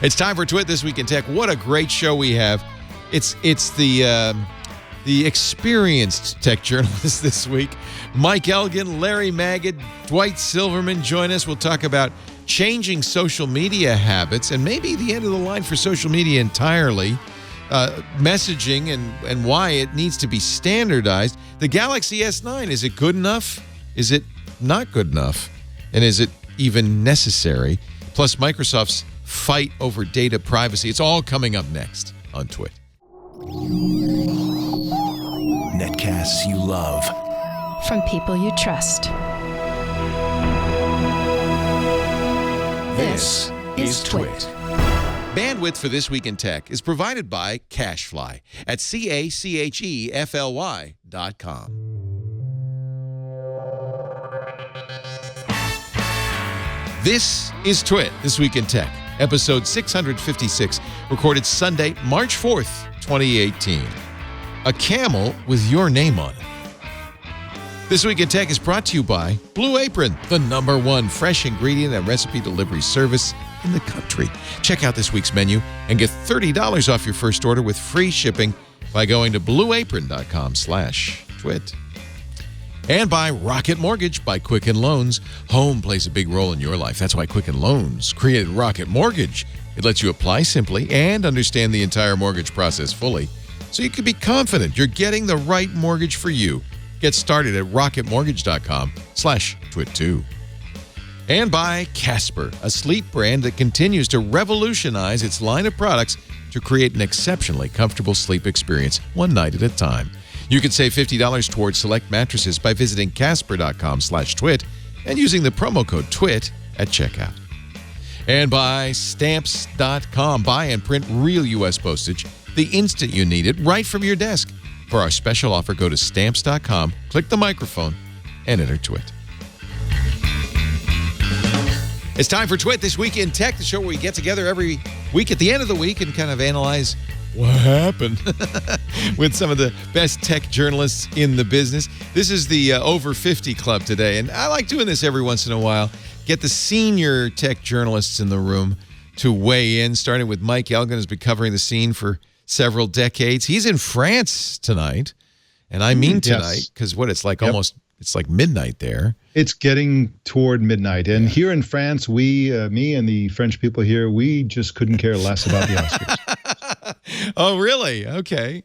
It's time for Twit This Week in Tech. What a great show we have. It's the experienced tech journalists this week. Mike Elgin, Larry Magid, Dwight Silverman join us. We'll talk about changing social media habits and maybe the end of the line for social media entirely. Messaging and why it needs to be standardized. The Galaxy S9, is it good enough? Is it not good enough? And is it even necessary? Plus Microsoft's fight over data privacy. It's all coming up next on Twit. Netcasts you love. From people you trust. This is Twit. Bandwidth for This Week in Tech is provided by CacheFly at CacheFly.com. This is Twit, This Week in Tech, episode 656, recorded Sunday, March 4th, 2018. A camel with your name on it. This Week in Tech is brought to you by Blue Apron, the #1 fresh ingredient and recipe delivery service in the country. Check out this week's menu and get $30 off your first order with free shipping by going to blueapron.com/twit. And by Rocket Mortgage by Quicken Loans. Home plays a big role in your life. That's why Quicken Loans created Rocket Mortgage. It lets you apply simply and understand the entire mortgage process fully, so you can be confident you're getting the right mortgage for you. Get started at rocketmortgage.com/twit2. And by Casper, a sleep brand that continues to revolutionize its line of products to create an exceptionally comfortable sleep experience one night at a time. You can save $50 towards select mattresses by visiting casper.com/twit and using the promo code TWIT at checkout. And by Stamps.com. Buy and print real U.S. postage the instant you need it right from your desk. For our special offer, go to Stamps.com, click the microphone, and enter TWIT. It's time for Twit This Week in Tech, the show where we get together every week at the end of the week and kind of analyze what happened with some of the best tech journalists in the business. This is the Over 50 Club today, and I like doing this every once in a while. Get the senior tech journalists in the room to weigh in, starting with Mike Elgin, who's been covering the scene for several decades. He's in France tonight, and I mean tonight, because it's like almost, it's like midnight there. It's getting toward midnight. And here in France, me and the French people here, we just couldn't care less about the Oscars. Oh, really? Okay.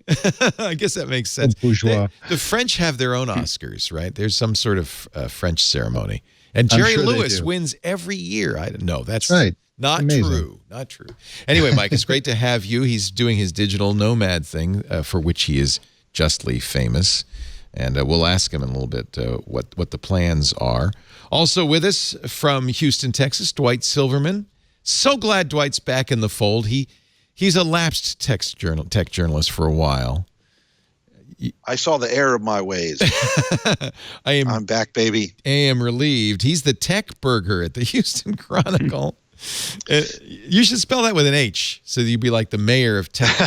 I guess that makes sense. Bourgeois. The French have their own Oscars, right? There's some sort of French ceremony. And Jerry Lewis wins every year. I don't know. That's right. Not true. Not true. Anyway, Mike, it's great to have you. He's doing his digital nomad thing, for which he is justly famous. And we'll ask him in a little bit what the plans are. Also with us from Houston, Texas, Dwight Silverman. So glad Dwight's back in the fold. He's a lapsed tech journalist for a while. I saw the error of my ways. I'm back, baby. I am relieved. He's the tech burger at the Houston Chronicle. You should spell that with an H, so you'd be like the mayor of tech.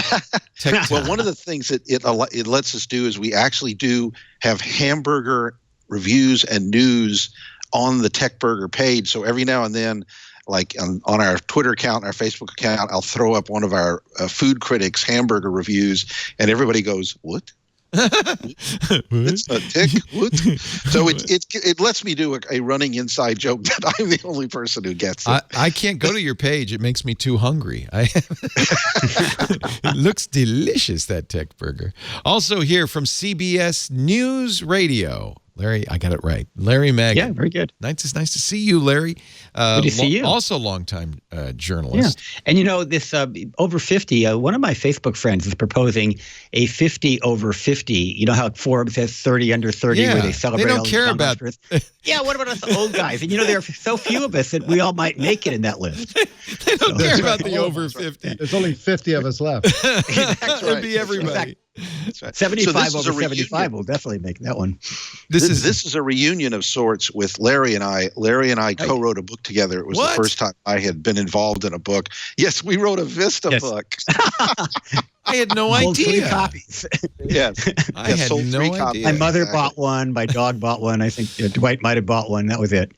Well, one of the things that it lets us do is we actually do have hamburger reviews and news on the Tech Burger page. So every now and then, like on our Twitter account, our Facebook account, I'll throw up one of our food critics' hamburger reviews, and everybody goes, "What? It's a tick." What? So it lets me do a running inside joke that I'm the only person who gets it. I can't go to your page. It makes me too hungry. It looks delicious, that tech burger. Also here from CBS News Radio, Larry, I got it right. Larry Magid. Yeah, very good. It's nice to see you, Larry. Good to see you. Also longtime journalist. Yeah. And you know, this over 50, one of my Facebook friends is proposing a 50 over 50. You know how Forbes has 30 under 30 where they celebrate they don't all care the about Yeah, what about us old guys? And you know, there are so few of us that we all might make it in that list. They don't care about the over 50. There's only 50 of us left. That's right. It'd be everybody. That's right. 75 over 75 will definitely make that one. This is a reunion of sorts with Larry and I. Larry and I co-wrote a book together. It was the first time I had been involved in a book. Yes, we wrote a Vista book. I had no Sold 3 idea. copies. Yes. I Yes, had sold no 3 idea. copies. My mother Exactly. bought one. My dog bought one. I think Dwight might have bought one. That was it.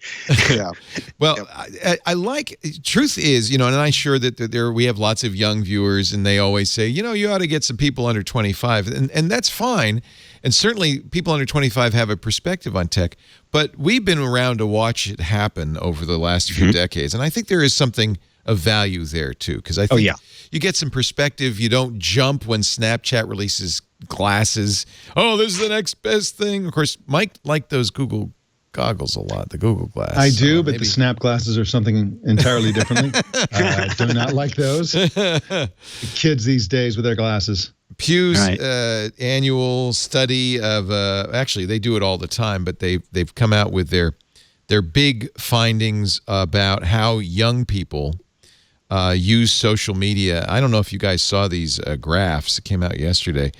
Yeah. Well, Yep. I like, truth is, and I'm sure that we have lots of young viewers, and they always say, you ought to get some people under 25, and that's fine. And certainly people under 25 have a perspective on tech, but we've been around to watch it happen over the last few decades, and I think there is something of value there too, because I think you get some perspective. You don't jump when Snapchat releases glasses. Oh, this is the next best thing. Of course, Mike liked those Google goggles a lot, the Google Glass. I do, So but maybe- the Snap glasses are something entirely differently. I do not like those. The kids these days with their glasses. Pew's Right. annual study of actually they do it all the time, but they've come out with their big findings about how young people use social media. I don't know if you guys saw these graphs that came out yesterday,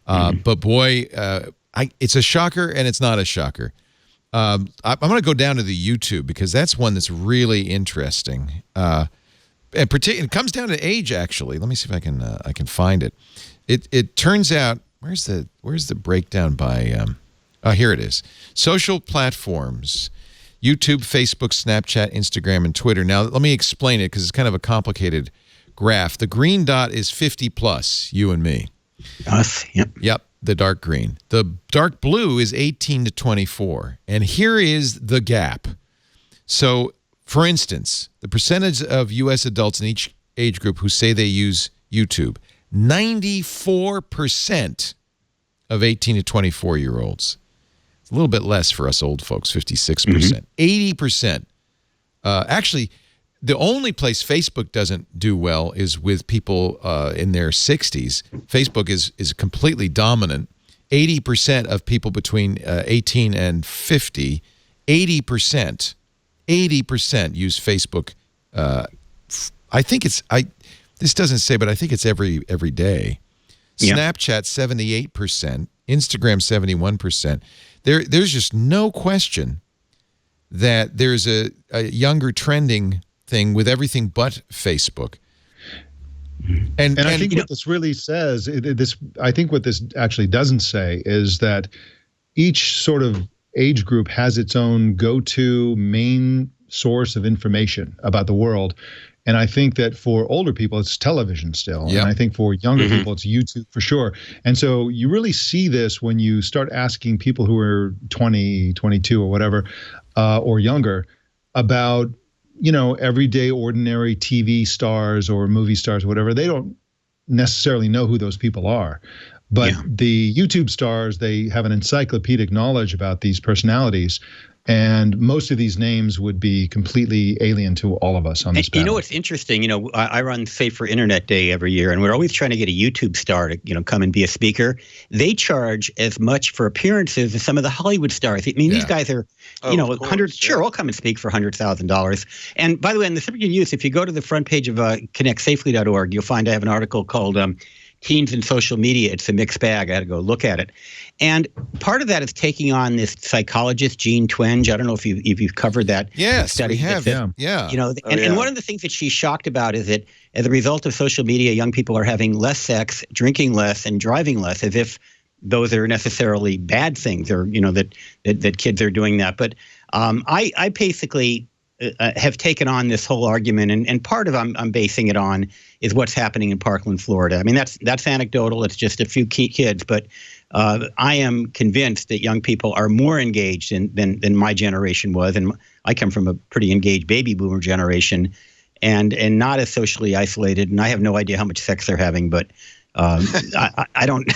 but boy, it's a shocker and it's not a shocker. I'm going to go down to the YouTube because that's one that's really interesting. And it comes down to age, actually. Let me see if I can find it. It turns out, where's the breakdown by? Here it is. Social platforms: YouTube, Facebook, Snapchat, Instagram, and Twitter. Now let me explain it because it's kind of a complicated graph. The green dot is 50 plus. You and me. Us. Yep. Yep, the dark green. The dark blue is 18 to 24. And here is the gap. So, for instance, the percentage of U.S. adults in each age group who say they use YouTube, 94% of 18 to 24-year-olds. It's a little bit less for us old folks, 56%. 80%. Actually, the only place Facebook doesn't do well is with people in their 60s. Facebook is completely dominant. 80% of people between 18 and 50, 80% use Facebook. I think this doesn't say, but I think it's every day. Yeah. Snapchat, 78%. Instagram, 71%. There's just no question that there's a younger trending thing with everything but Facebook. And I think what this really says, I think what this actually doesn't say is that each sort of age group has its own go-to main source of information about the world. And I think that for older people, it's television still. Yep. And I think for younger people, it's YouTube for sure. And so you really see this when you start asking people who are 20, 22 or whatever, or younger about, everyday ordinary TV stars or movie stars or whatever. They don't necessarily know who those people are. But the YouTube stars, they have an encyclopedic knowledge about these personalities. And most of these names would be completely alien to all of us on this panel. You know what's interesting? I run Safer Internet Day every year, and we're always trying to get a YouTube star to, come and be a speaker. They charge as much for appearances as some of the Hollywood stars. I mean, these guys are, of course, hundreds. Sure, I'll come and speak for $100,000. And by the way, in the subject of use, if you go to the front page of connectsafely.org, you'll find I have an article called Teens and Social Media. It's a mixed bag. I had to go look at it. And part of that is taking on this psychologist, Jean Twenge. I don't know if you've covered that. yes, study we have. that- Yeah. And one of the things that she's shocked about is that as a result of social media, young people are having less sex, drinking less, and driving less, as if those are necessarily bad things, or that kids are doing that. But I basically have taken on this whole argument, and part of I'm basing it on is what's happening in Parkland, Florida. I mean, that's anecdotal. It's just a few key kids, but I am convinced that young people are more engaged than my generation was, and I come from a pretty engaged baby boomer generation, and not as socially isolated. And I have no idea how much sex they're having, but I don't.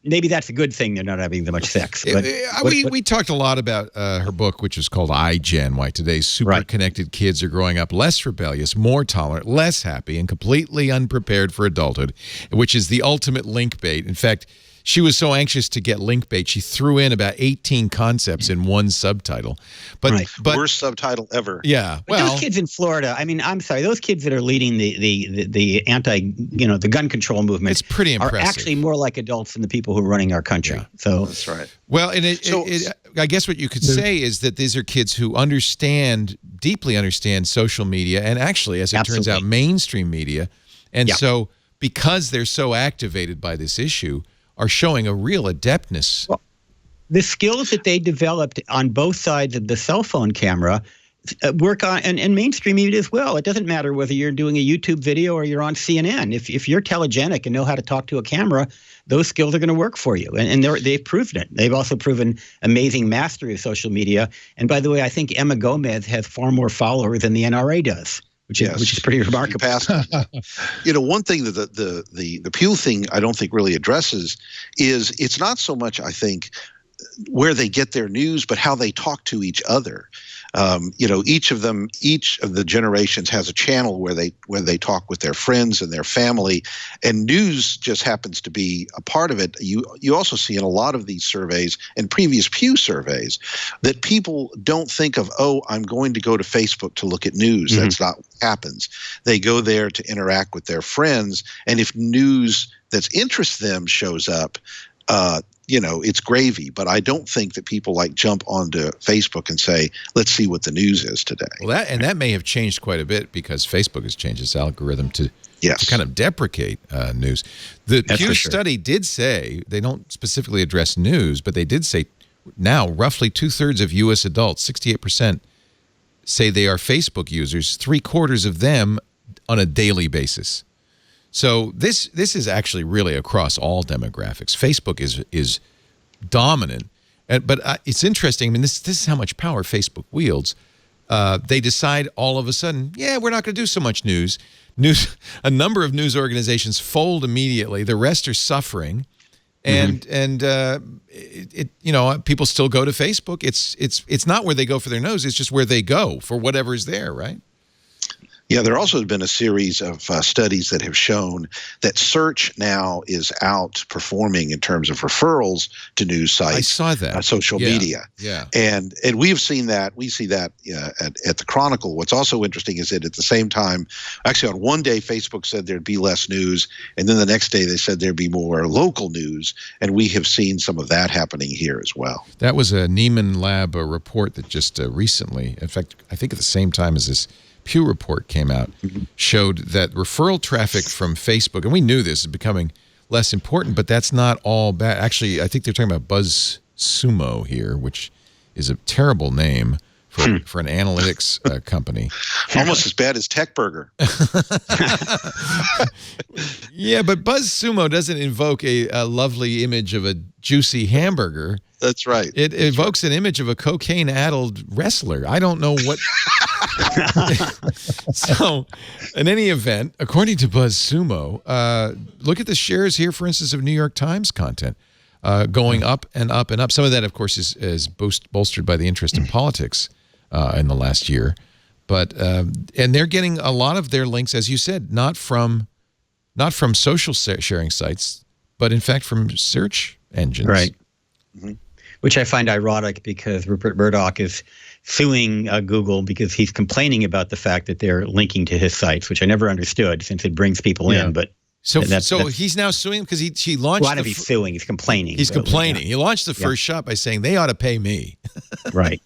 Maybe that's a good thing. They're not having that much sex. But we talked a lot about her book, which is called iGen, why today's super connected kids are growing up less rebellious, more tolerant, less happy, and completely unprepared for adulthood, which is the ultimate link bait. In fact, she was so anxious to get link bait, she threw in about 18 concepts in one subtitle. But worst subtitle ever. Yeah. But those kids in Florida, I mean, I'm sorry, those kids that are leading the the gun control movement, it's pretty impressive. Are actually more like adults than the people who are running our country. Yeah. So that's right. Well, and I guess what you could say is that these are kids who deeply understand social media, and actually, as it turns out, mainstream media. And so because they're so activated by this issue, are showing a real adeptness. Well, the skills that they developed on both sides of the cell phone camera work on and mainstream media as well. It doesn't matter whether you're doing a YouTube video or you're on CNN. If you're telegenic and know how to talk to a camera, those skills are going to work for you. And they've proven it. They've also proven amazing mastery of social media. And by the way, I think Emma Gomez has far more followers than the NRA does, which is pretty remarkable. One thing that the Pew thing I don't think really addresses is it's not so much, I think, where they get their news, but how they talk to each other. Each of the generations has a channel where they talk with their friends and their family, and news just happens to be a part of it. You also see in a lot of these surveys and previous Pew surveys that people don't think of, I'm going to go to Facebook to look at news. Mm-hmm. That's not what happens. They go there to interact with their friends, and if news that interests them shows up, it's gravy. But I don't think that people jump onto Facebook and say, let's see what the news is today. Well, that may have changed quite a bit because Facebook has changed its algorithm to kind of deprecate news. The Pew study did say, they don't specifically address news, but they did say now roughly 2/3 of U.S. adults, 68%, say they are Facebook users, 3/4 of them on a daily basis. So this is actually really across all demographics. Facebook is dominant, but it's interesting. I mean, this is how much power Facebook wields. They decide all of a sudden, we're not going to do so much news. A number of news organizations fold immediately. The rest are suffering, and people still go to Facebook. It's not where they go for their nose. It's just where they go for whatever's there, right? Yeah, there also has been a series of studies that have shown that search now is outperforming in terms of referrals to news sites. I saw that. Social media. Yeah. And we've seen that. We see that at the Chronicle. What's also interesting is that at the same time, actually on one day, Facebook said there'd be less news. And then the next day they said there'd be more local news. And we have seen some of that happening here as well. That was a Neiman Lab report that just recently, in fact, I think at the same time as this Pew report came out, showed that referral traffic from Facebook, and we knew this is becoming less important, but that's not all bad. Actually, I think they're talking about BuzzSumo here, which is a terrible name for an analytics company. Almost as bad as TechBurger. Yeah, but BuzzSumo doesn't invoke a lovely image of a juicy hamburger. That's right. It evokes an image of a cocaine-addled wrestler. I don't know what... So, in any event, according to BuzzSumo, look at the shares here, for instance, of New York Times content going up and up and up. Some of that, of course, is bolstered by the interest in politics in the last year. But and they're getting a lot of their links, as you said, not from social sharing sites, but in fact from search engines. Right. Mm-hmm. Which I find ironic because Rupert Murdoch is suing Google because he's complaining about the fact that they're linking to his sites, which I never understood since it brings people in. But so he's now suing because he launched. Why he's suing? He's complaining. He's complaining. Yeah. He launched the first shot by saying they ought to pay me. Right.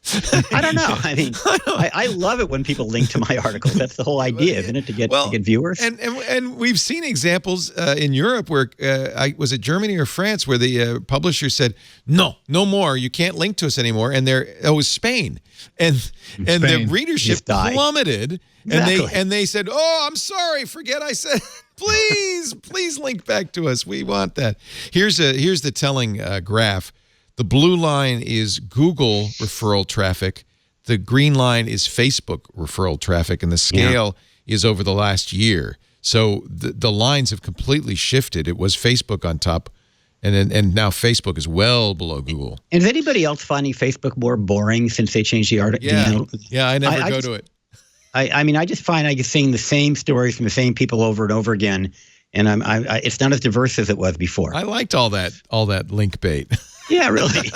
I don't know. I mean, I love it when people link to my articles. That's the whole idea, isn't it? To get viewers. And we've seen examples in Europe where was it Germany or France where the publisher said no more. You can't link to us anymore. And it was Spain, and the readership plummeted. Exactly. And they said, "Oh, I'm sorry. Forget I said." Please link back to us. We want that. Here's the telling graph. The blue line is Google referral traffic. The green line is Facebook referral traffic, and the scale is over the last year. So the lines have completely shifted. It was Facebook on top, and now Facebook is well below Google. Is anybody else finding Facebook more boring since they changed the article? Yeah, I never go to it. I mean, I just find I get seeing the same stories from the same people over and over again, and it's not as diverse as it was before. I liked all that link bait. Yeah, really.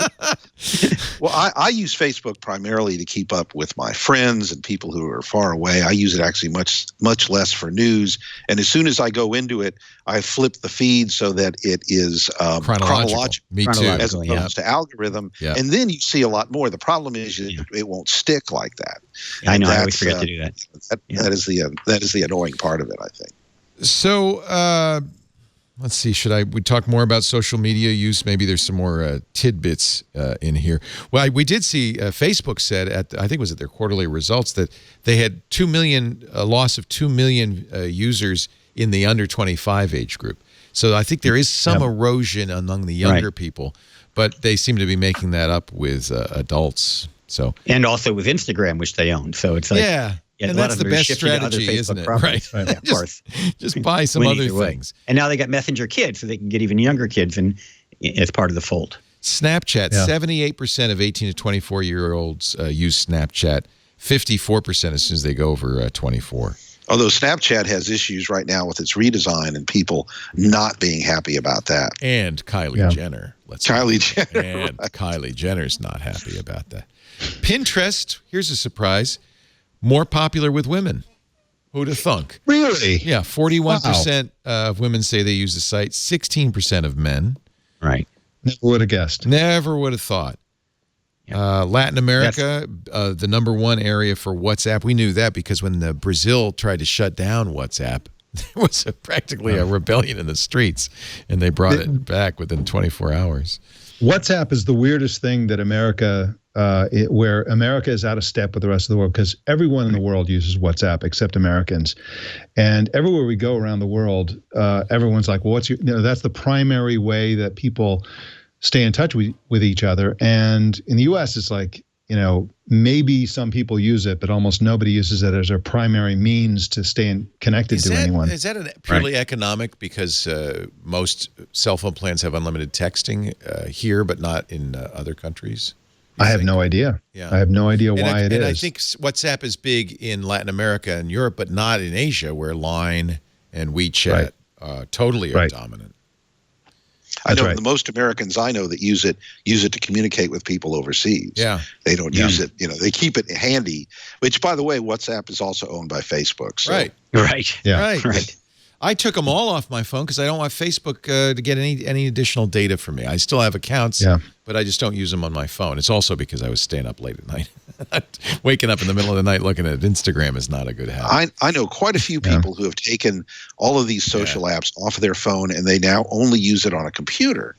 Well, I use Facebook primarily to keep up with my friends and people who are far away. I use it actually much less for news. And as soon as I go into it, I flip the feed so that it is chronological. Me too. As opposed to algorithm. Yeah. And then you see a lot more. The problem is it won't stick like that. I know. I always forget to do that. That is the annoying part of it, I think. So let's see. Should we talk more about social media use? Maybe there's some more tidbits in here. Well, we did see Facebook said I think it was at their quarterly results that they had a loss of 2 million users in the under 25 age group. So I think there is some erosion among the younger people, but they seem to be making that up with adults. So and also with Instagram, which they own. So it's like and that's the best strategy, isn't it? Right. Yeah, of course. Just buy some other things. And now they got Messenger Kids, so they can get even younger kids as part of the fold. Snapchat, 78% of 18 to 24-year-olds use Snapchat, 54% as soon as they go over 24. Although Snapchat has issues right now with its redesign and people not being happy about that. And Kylie Jenner. Jenner. Kylie Jenner's not happy about that. Pinterest, here's a surprise, more popular with women. Who'd have thunk? Really? Yeah, 41% of women say they use the site, 16% of men. Right. Never would have guessed. Never would have thought. Latin America, the number one area for WhatsApp. We knew that because when Brazil tried to shut down WhatsApp, there was practically a rebellion in the streets, and they brought it back within 24 hours. WhatsApp is the weirdest thing that where America is out of step with the rest of the world, because everyone in the world uses WhatsApp except Americans. And everywhere we go around the world, everyone's like, well, that's the primary way that people stay in touch with each other. And in the U.S., it's like, maybe some people use it, but almost nobody uses it as their primary means to stay connected to anyone. Is that purely economic because most cell phone plans have unlimited texting here, but not in other countries? I have no idea. Yeah. I have no idea why it is. And I think WhatsApp is big in Latin America and Europe, but not in Asia, where Line and WeChat totally are dominant. I know the most Americans I know that use it to communicate with people overseas. Yeah. They don't use it, they keep it handy, which, by the way, WhatsApp is also owned by Facebook. So. Right. Yeah. Right. I took them all off my phone because I don't want Facebook to get any additional data from me. I still have accounts, but I just don't use them on my phone. It's also because I was staying up late at night. Waking up in the middle of the night looking at Instagram is not a good habit. I know quite a few people who have taken all of these social apps off of their phone, and they now only use it on a computer.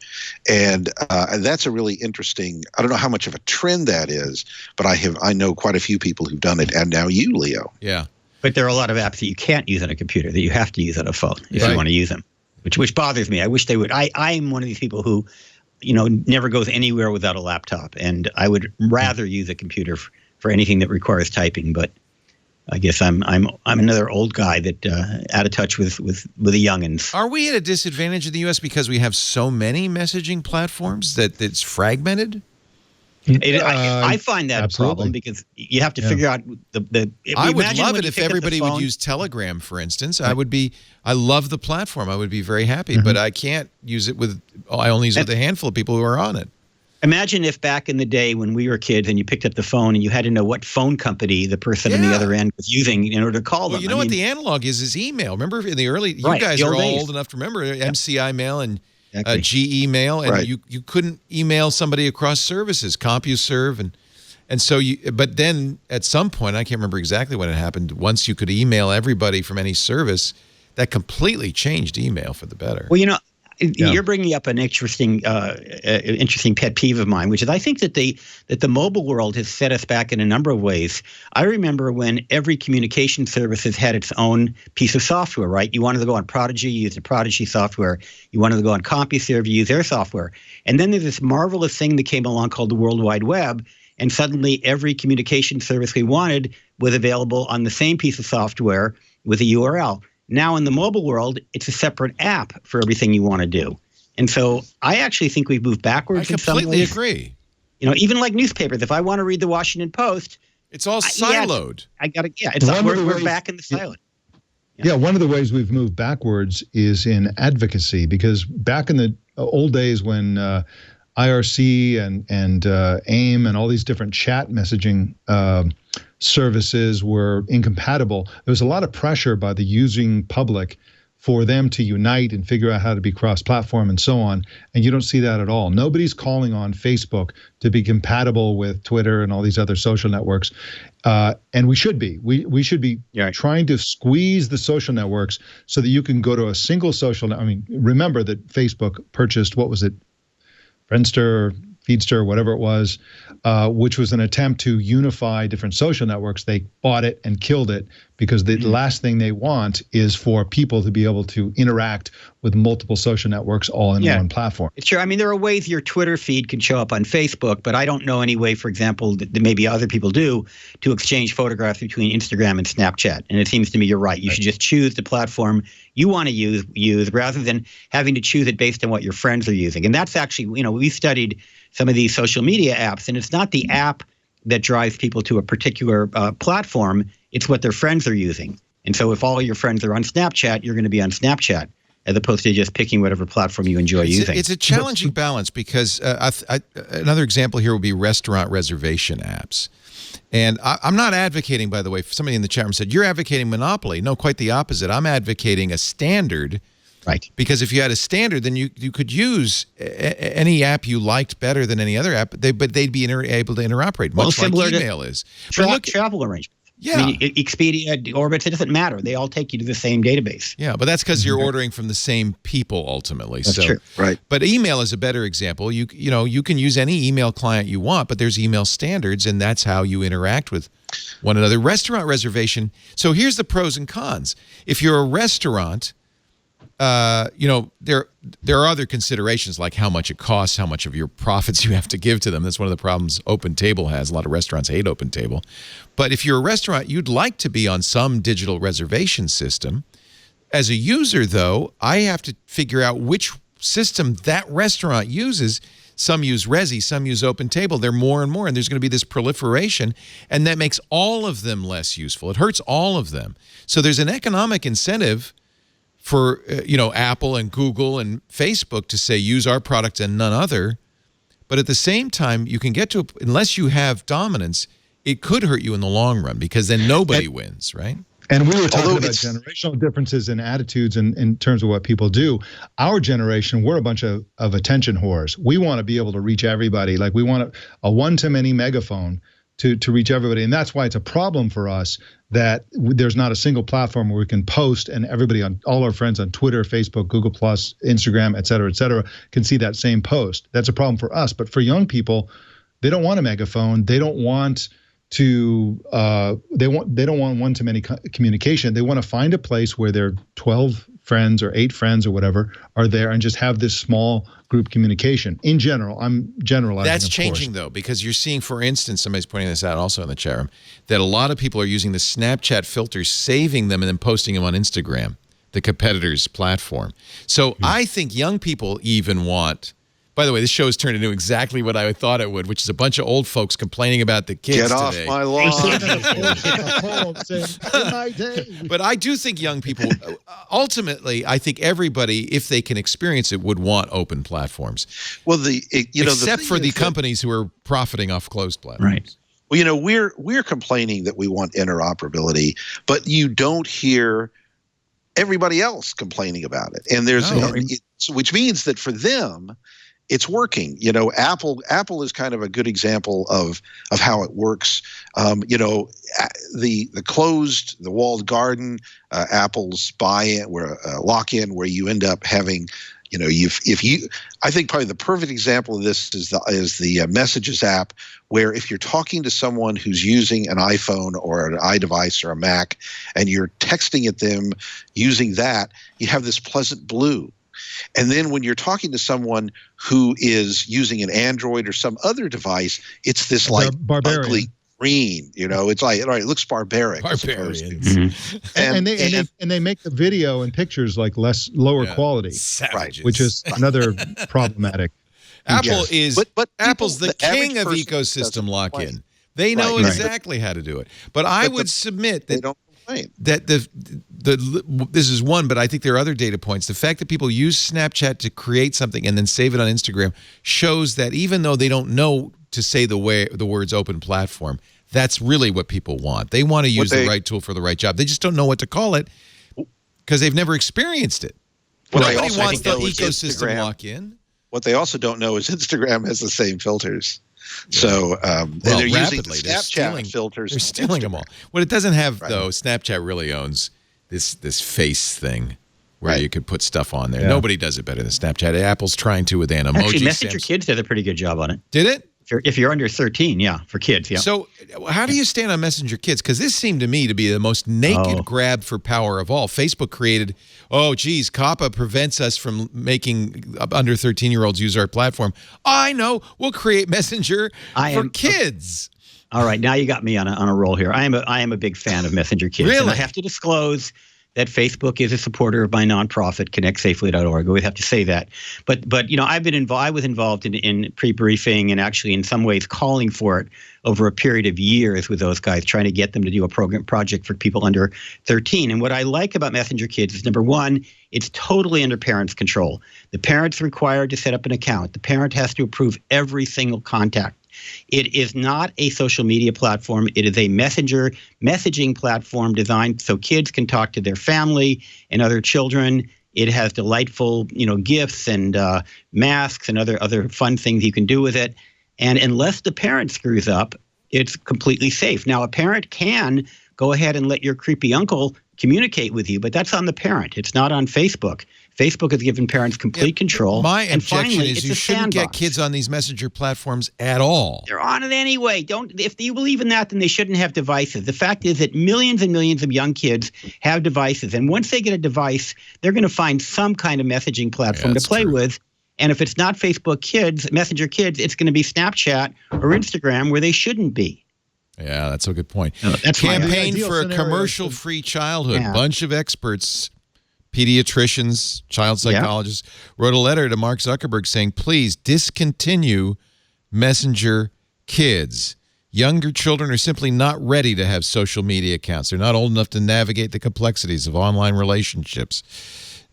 And that's a really interesting, I don't know how much of a trend that is, but I know quite a few people who've done it, and now you, Leo. Yeah. But there are a lot of apps that you can't use on a computer that you have to use on a phone if you want to use them, which bothers me. I wish they would. I'm one of these people who, never goes anywhere without a laptop, and I would rather use a computer for anything that requires typing. But I guess I'm another old guy that out of touch with the youngins. Are we at a disadvantage in the U.S. because we have so many messaging platforms that it's fragmented? I find that a problem because you have to figure out the. I would love it if everybody would use Telegram, for instance. I love the platform. I would be very happy, but I can't use it I only use it with a handful of people who are on it. Imagine if back in the day when we were kids and you picked up the phone and you had to know what phone company the person on the other end was using in order to call them. You know what the analog is email. Remember in the early, you guys are all old enough to remember MCI mail and GE mail, and you couldn't email somebody across services, CompuServe, and so but then at some point, I can't remember exactly when it happened, once you could email everybody from any service, that completely changed email for the better. Well, you're bringing up an interesting pet peeve of mine, which is I think that the mobile world has set us back in a number of ways. I remember when every communication service has had its own piece of software, right? You wanted to go on Prodigy, you used the Prodigy software. You wanted to go on CompuServe, you used their software. And then there's this marvelous thing that came along called the World Wide Web, and suddenly every communication service we wanted was available on the same piece of software with a URL. Now in the mobile world, it's a separate app for everything you want to do. And so I actually think we've moved backwards in some ways. I completely agree. Even like newspapers, if I want to read the Washington Post. It's all siloed. We're back in the siloed. Yeah, one of the ways we've moved backwards is in advocacy, because back in the old days when IRC and AIM and all these different chat messaging services were incompatible, there was a lot of pressure by the using public for them to unite and figure out how to be cross-platform and so on. And you don't see that at all. Nobody's calling on Facebook to be compatible with Twitter and all these other social networks. And we should be. We should be trying to squeeze the social networks so that you can go to a single social network. I mean, remember that Facebook purchased, what was it, Friendster, Feedster, whatever it was, which was an attempt to unify different social networks. They bought it and killed it because the last thing they want is for people to be able to interact with multiple social networks all in one platform. Sure. I mean, there are ways your Twitter feed can show up on Facebook, but I don't know any way, for example, that maybe other people do, to exchange photographs between Instagram and Snapchat. And it seems to me you're right. You should just choose the platform you want to use rather than having to choose it based on what your friends are using. And that's actually, we studied some of these social media apps, and it's not the app that drives people to a particular platform. It's what their friends are using. And so if all your friends are on Snapchat, you're going to be on Snapchat, as opposed to just picking whatever platform you enjoy using. It's a challenging balance because another example here would be restaurant reservation apps. And I'm not advocating, by the way, somebody in the chat room said, you're advocating monopoly. No, quite the opposite. I'm advocating a standard. Right. Because if you had a standard, then you could use any app you liked better than any other app, but they'd be able to interoperate, much like email is. Travel arrangements. Yeah. I mean, Expedia, Orbitz, it doesn't matter. They all take you to the same database. Yeah, but that's because you're ordering from the same people ultimately. That's true. Right. But email is a better example. You can use any email client you want, but there's email standards, and that's how you interact with one another. Restaurant reservation. So here's the pros and cons. If you're a restaurant, there are other considerations like how much it costs, how much of your profits you have to give to them. That's one of the problems OpenTable has. A lot of restaurants hate OpenTable. But if you're a restaurant, you'd like to be on some digital reservation system. As a user, though, I have to figure out which system that restaurant uses. Some use Resi, some use OpenTable. They're more and more, and there's going to be this proliferation, and that makes all of them less useful. It hurts all of them. So there's an economic incentive for Apple and Google and Facebook to say use our product and none other, but at the same time you can get to unless you have dominance, it could hurt you in the long run because then nobody wins, right? And we were talking about generational differences in attitudes in terms of what people do. Our generation, we're a bunch of attention whores. We want to be able to reach everybody. Like we want a one-to-many megaphone to reach everybody. And that's why it's a problem for us that there's not a single platform where we can post and everybody on all our friends on Twitter, Facebook, Google+, Instagram, et cetera, can see that same post. That's a problem for us. But for young people, they don't want a megaphone. They don't want to they don't want one-to-many communication. They want to find a place where their 12 friends or 8 friends or whatever are there and just have this small group communication. In general, I'm generalizing. That's changing though, because you're seeing, for instance, somebody's pointing this out also in the chat room, that a lot of people are using the Snapchat filters, saving them and then posting them on Instagram, the competitor's platform. So I think young people even want. By the way, this show has turned into exactly what I thought it would, which is a bunch of old folks complaining about the kids today. Get off my lawn. But I do think young people, ultimately, I think everybody, if they can experience it, would want open platforms. Well, except for the companies who are profiting off closed platforms. Right. Well, we're complaining that we want interoperability, but you don't hear everybody else complaining about it. And which means that for them, it's working. Apple is kind of a good example of how it works. The closed, the walled garden, Apple's buy-in, where lock-in, where you end up having, I think probably the perfect example of this is the Messages app, where if you're talking to someone who's using an iPhone or an iDevice or a Mac, and you're texting at them using that, you have this pleasant blue. And then when you're talking to someone who is using an Android or some other device, it's this like ugly green. It's like, all right, it looks barbaric. Barbarians. And they make the video and pictures like lower quality, savages. Which is another problematic. Apple is but Apple's people, the king of ecosystem lock-in. They know exactly how to do it. But I would submit that that this is one, but I think there are other data points. The fact that people use Snapchat to create something and then save it on Instagram shows that even though they don't know to say the words open platform, that's really what people want. They want to use the right tool for the right job. They just don't know what to call it. because they've never experienced it. What I Nobody also wants the don't know is ecosystem Instagram. lock-in. What they also don't know is Instagram has the same filters. So and Well, they're using rapidly, the they're Snapchat stealing- filters. They're on stealing them Instagram. all. What it doesn't have, though, Snapchat really owns this face thing where you could put stuff on there. Yeah. Nobody does it better than Snapchat. Apple's trying to with Emoji. Actually, Messenger Samsung- Kids did a pretty good job on it. Did it? If you're under 13, yeah, for kids, yeah. So how do you stand on Messenger Kids? Because this seemed to me to be the most naked grab for power of all. Facebook created, COPPA prevents us from making under 13-year-olds use our platform. I know. We'll create Messenger for kids. All right, now you got me on a roll here. I am a big fan of Messenger Kids. Really? And I have to disclose that Facebook is a supporter of my nonprofit, connectsafely.org. We have to say that. But I was involved in pre-briefing and actually in some ways calling for it over a period of years with those guys, trying to get them to do a project for people under 13. And what I like about Messenger Kids is, number one, it's totally under parents' control. The parent's required to set up an account. The parent has to approve every single contact. It is not a social media platform. It is a messaging platform designed so kids can talk to their family and other children. It has delightful, gifts and masks and other fun things you can do with it. And unless the parent screws up, it's completely safe. Now, a parent can go ahead and let your creepy uncle communicate with you, but that's on the parent. It's not on Facebook. Facebook has given parents complete control. My and objection finally, is it's you a shouldn't get sandbox. kids on these messenger platforms at all. They're on it anyway. If you believe in that, then they shouldn't have devices. The fact is that millions and millions of young kids have devices. And once they get a device, they're going to find some kind of messaging platform to that's play true. with. And if it's not Facebook Kids, Messenger Kids, it's going to be Snapchat or Instagram where they shouldn't be. Yeah, that's a good point. That's my Campaign ideal for a scenario. commercial-free childhood. Yeah. Bunch of experts, pediatricians, child psychologists, wrote a letter to Mark Zuckerberg saying, please discontinue Messenger Kids. Younger children are simply not ready to have social media accounts. They're not old enough to navigate the complexities of online relationships.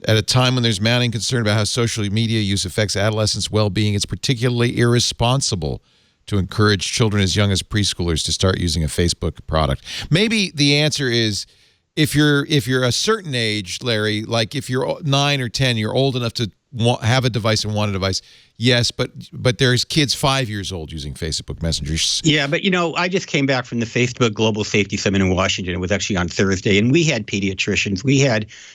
At a time when there's mounting concern about how social media use affects adolescents' well-being, it's particularly irresponsible to encourage children as young as preschoolers to start using a Facebook product. Maybe the answer is if you're a certain age, Larry, like if you're 9 or 10, you're old enough to have a device and want a device. Yes, but there's kids 5 years old using Facebook Messenger. Yeah, but I just came back from the Facebook Global Safety Summit in Washington. It was actually on Thursday, and we had pediatricians.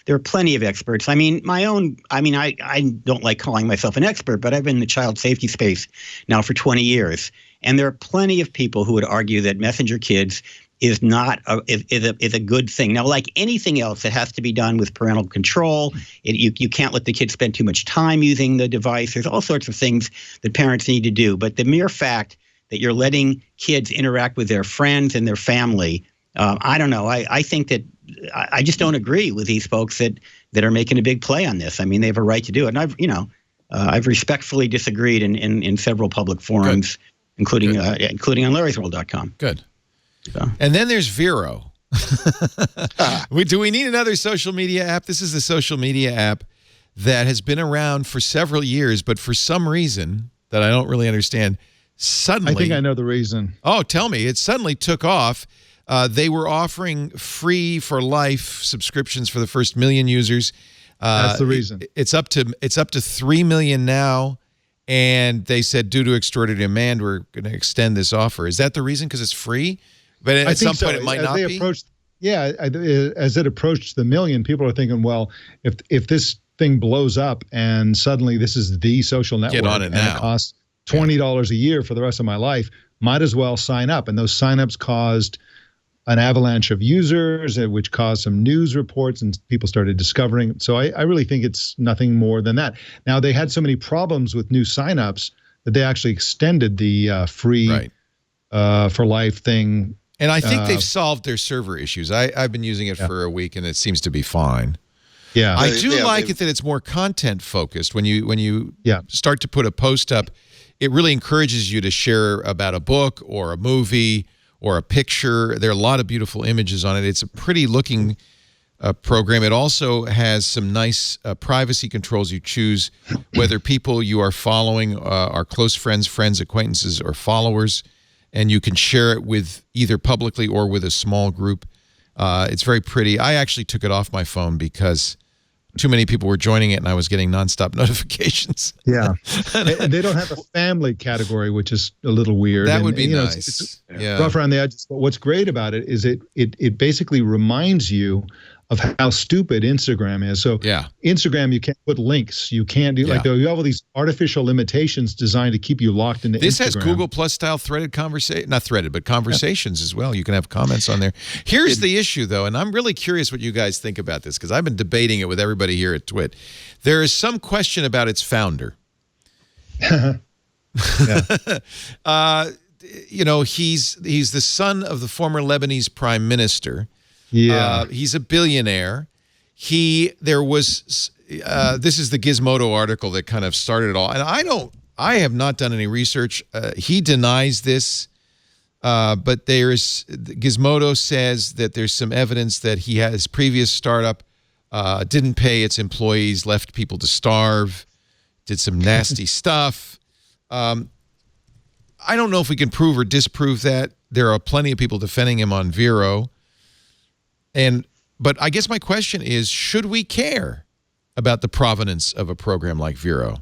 There are plenty of experts. I don't like calling myself an expert, but I've been in the child safety space now for 20 years. And there are plenty of people who would argue that Messenger Kids is a good thing. Now, like anything else, it has to be done with parental control. You can't let the kids spend too much time using the device. There's all sorts of things that parents need to do. But the mere fact that you're letting kids interact with their friends and their family, I don't know. I think that I just don't agree with these folks that are making a big play on this. I mean, they have a right to do it. And I've respectfully disagreed in several public forums, including on Larry'sWorld.com. Good. So. And then there's Vero. Do we need another social media app? This is the social media app that has been around for several years, but for some reason that I don't really understand, suddenly... I think I know the reason. Oh, tell me. It suddenly took off. They were offering free for life subscriptions for the first 1 million users. That's the reason. It's up to 3 million now, and they said due to extraordinary demand, we're going to extend this offer. Is that the reason? Because it's free? But at some point, it might not be. As it approached the 1 million, people are thinking, well, if this thing blows up and suddenly this is the social network Get on it now. It costs $20 a year for the rest of my life, might as well sign up. And those signups caused an avalanche of users, which caused some news reports, and people started discovering. So I really think it's nothing more than that. Now, they had so many problems with new signups that they actually extended the free for life thing. And I think they've solved their server issues. I've been using it for a week, and it seems to be fine. Yeah, I do like it that it's more content focused. When you start to put a post up, it really encourages you to share about a book or a movie or a picture. There are a lot of beautiful images on it. It's a pretty looking program. It also has some nice privacy controls. You choose whether people you are following are close friends, acquaintances, or followers, and you can share it with either publicly or with a small group. It's very pretty. I actually took it off my phone because too many people were joining it and I was getting nonstop notifications. Yeah. They don't have a family category, which is a little weird. That would be know, nice. It's yeah. rough around the edges. But what's great about it is it basically reminds you of how stupid Instagram is. So Instagram, you can't put links. You can't do like you have all these artificial limitations designed to keep you locked into This Instagram. has Google Plus style threaded conversation, not threaded, but conversations as well. You can have comments on there. Here's the issue though, and I'm really curious what you guys think about this because I've been debating it with everybody here at Twit. There is some question about its founder. You know, he's the son of the former Lebanese prime minister. Yeah, he's a billionaire. There was this is the Gizmodo article that kind of started it all, and I have not done any research. He denies this, but Gizmodo says that there's some evidence that his previous startup didn't pay its employees, left people to starve, did some nasty stuff. I don't know if we can prove or disprove that. There are plenty of people defending him on Vero. But I guess my question is, should we care about the provenance of a program like Vero?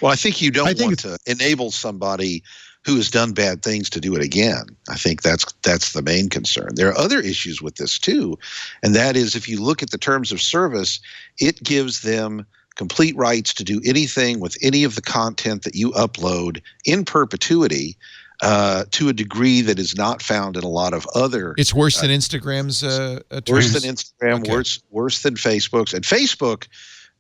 Well, I think you don't want to enable somebody who has done bad things to do it again. I think that's the main concern. There are other issues with this too, and that is if you look at the terms of service, it gives them complete rights to do anything with any of the content that you upload in perpetuity. To a degree that is not found in a lot of other. It's worse than Instagram's. Worse than Instagram. Okay. Worse than Facebook's. And Facebook,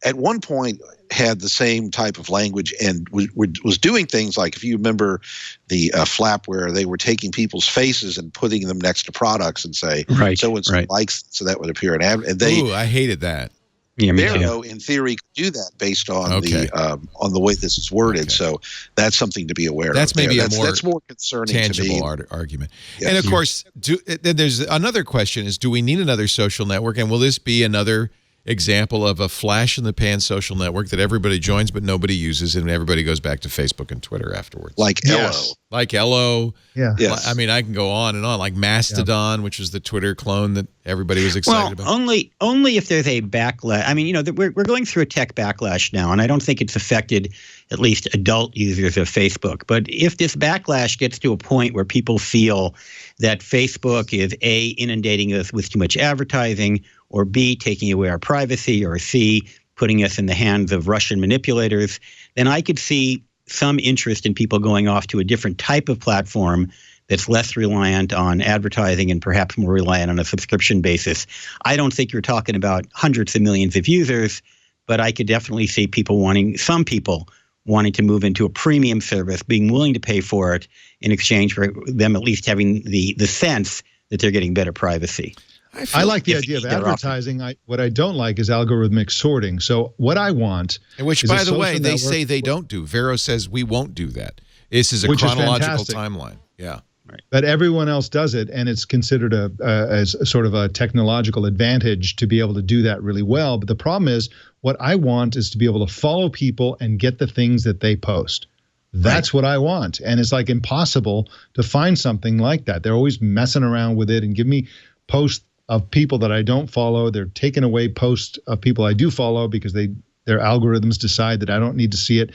at one point, had the same type of language and was doing things like, if you remember the flap where they were taking people's faces and putting them next to products and say, so and so likes, so that would appear in ad. And ooh, I hated that. Yeah, Vero, in theory, could do that based on the way this is worded. Okay. So that's something to be aware of. That's maybe that's more concerning tangible to me. Argument. Yes. And of course, there's another question: is do we need another social network? And will this be another example of a flash in the pan social network that everybody joins but nobody uses, and everybody goes back to Facebook and Twitter afterwards? Like Ello. Like Ello. Yeah. Yes. I mean, I can go on and on. Like Mastodon, which is the Twitter clone that everybody was excited about. Only if there's a backlash. I mean, we're going through a tech backlash now, and I don't think it's affected at least adult users of Facebook. But if this backlash gets to a point where people feel that Facebook is A, inundating us with too much advertising, or B, taking away our privacy, or C, putting us in the hands of Russian manipulators, then I could see some interest in people going off to a different type of platform that's less reliant on advertising and perhaps more reliant on a subscription basis. I don't think you're talking about hundreds of millions of users, but I could definitely see some people wanting to move into a premium service, being willing to pay for it in exchange for them at least having the sense that they're getting better privacy. I like the idea of advertising. What I don't like is algorithmic sorting. So what I want, which by the way, they say they don't do. Vero says we won't do that. This is a chronological timeline. Yeah. Right. But everyone else does it, and it's considered as sort of a technological advantage to be able to do that really well. But the problem is, what I want is to be able to follow people and get the things that they post. That's what I want, and it's like impossible to find something like that. They're always messing around with it and give me posts of people that I don't follow. They're taking away posts of people I do follow because their algorithms decide that I don't need to see it.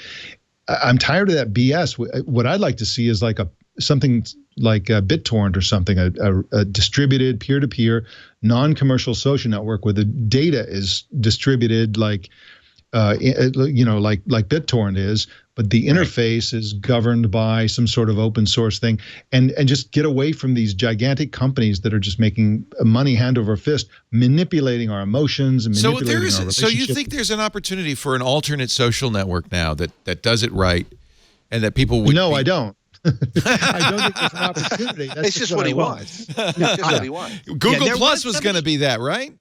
I'm tired of that BS. What I'd like to see is like something like a BitTorrent or something, a distributed peer-to-peer, non-commercial social network where the data is distributed like BitTorrent is, but the interface is governed by some sort of open source thing, and just get away from these gigantic companies that are just making money hand over fist, manipulating our emotions and manipulating our relationships. So you think there's an opportunity for an alternate social network now that does it right, and that people would? No, I don't. I don't think there's an opportunity. That's just what he wants. That's just what he wants. Google Plus was going to be that, right?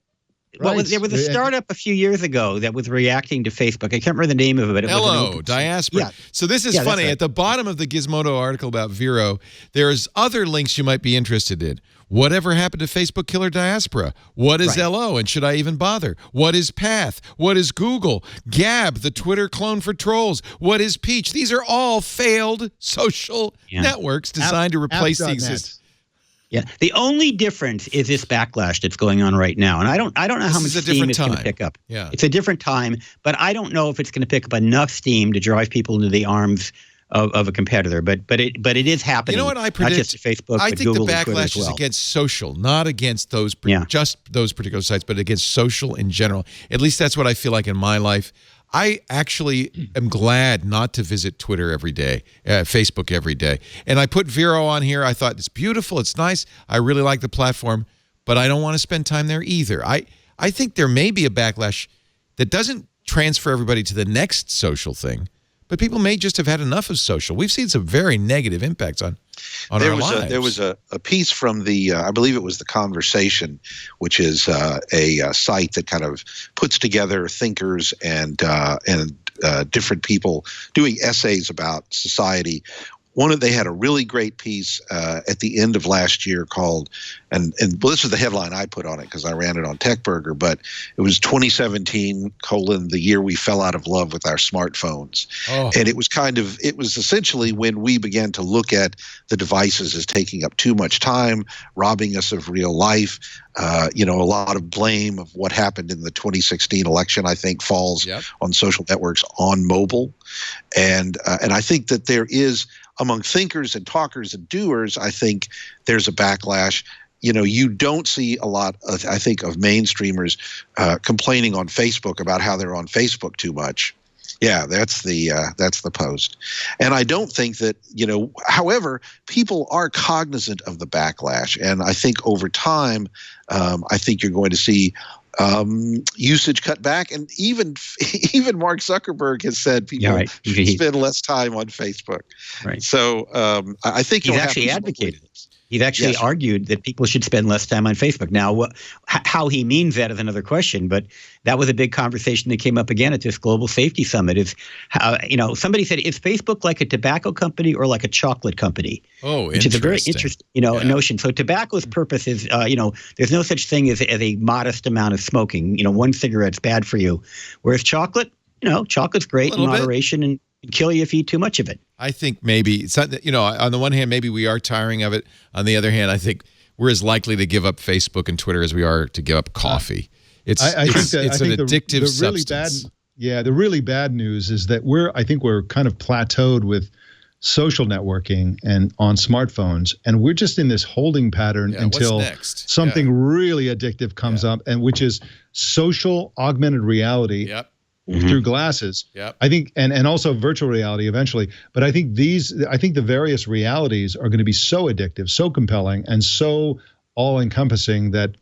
Well, there was a startup a few years ago that was reacting to Facebook. I can't remember the name of it. Hello, Diaspora. Yeah. So this is funny. Right. At the bottom of the Gizmodo article about Vero, there's other links you might be interested in. Whatever happened to Facebook killer Diaspora? What is LO, and should I even bother? What is Path? What is Google? Gab, the Twitter clone for trolls. What is Peach? These are all failed social networks designed to replace the existing. Yeah. The only difference is this backlash that's going on right now. And I don't know how much steam it's going to pick up. Yeah. It's a different time, but I don't know if it's going to pick up enough steam to drive people into the arms of a competitor. But it is happening. You know what I predict? Not just Facebook, I but think Google the and Twitter backlash as well. is against social, not against those just those particular sites, but against social in general. At least that's what I feel like in my life. I actually am glad not to visit Twitter every day, Facebook every day. And I put Vero on here. I thought it's beautiful. It's nice. I really like the platform, but I don't want to spend time there either. I think there may be a backlash that doesn't transfer everybody to the next social thing, but people may just have had enough of social. We've seen some very negative impacts on our lives. There was a piece from the, I believe it was The Conversation, which is a site that kind of puts together thinkers and different people doing essays about society. They had a really great piece at the end of last year called, and well, this is the headline I put on it because I ran it on TechBurger, but it was 2017 : the year we fell out of love with our smartphones. Oh. And it was essentially when we began to look at the devices as taking up too much time, robbing us of real life. A lot of blame of what happened in the 2016 election, I think, falls on social networks on mobile. And I think that there is, among thinkers and talkers and doers, I think there's a backlash. You don't see a lot of, I think, of mainstreamers complaining on Facebook about how they're on Facebook too much. Yeah, that's the post. And I don't think that, however, people are cognizant of the backlash. And I think over time, I think you're going to see usage cut back, and even Mark Zuckerberg has said people should spend less time on Facebook. Right. So I think he's actually advocated. He's actually argued that people should spend less time on Facebook. Now, how he means that is another question, but that was a big conversation that came up again at this Global Safety Summit. Is how, somebody said, is Facebook like a tobacco company or like a chocolate company? Oh, which is a very interesting, notion. So tobacco's purpose is, there's no such thing as a modest amount of smoking. One cigarette's bad for you, whereas chocolate, chocolate's great in moderation and kill you if you eat too much of it. I think maybe it's not, on the one hand, maybe we are tiring of it. On the other hand, I think we're as likely to give up Facebook and Twitter as we are to give up coffee. It's an addictive substance. The really bad news is that I think we're kind of plateaued with social networking and on smartphones, and we're just in this holding pattern until something really addictive comes up, and which is social augmented reality. Yep. Through glasses. I think, and also virtual reality eventually. But I think the various realities are going to be so addictive, so compelling, and so all-encompassing that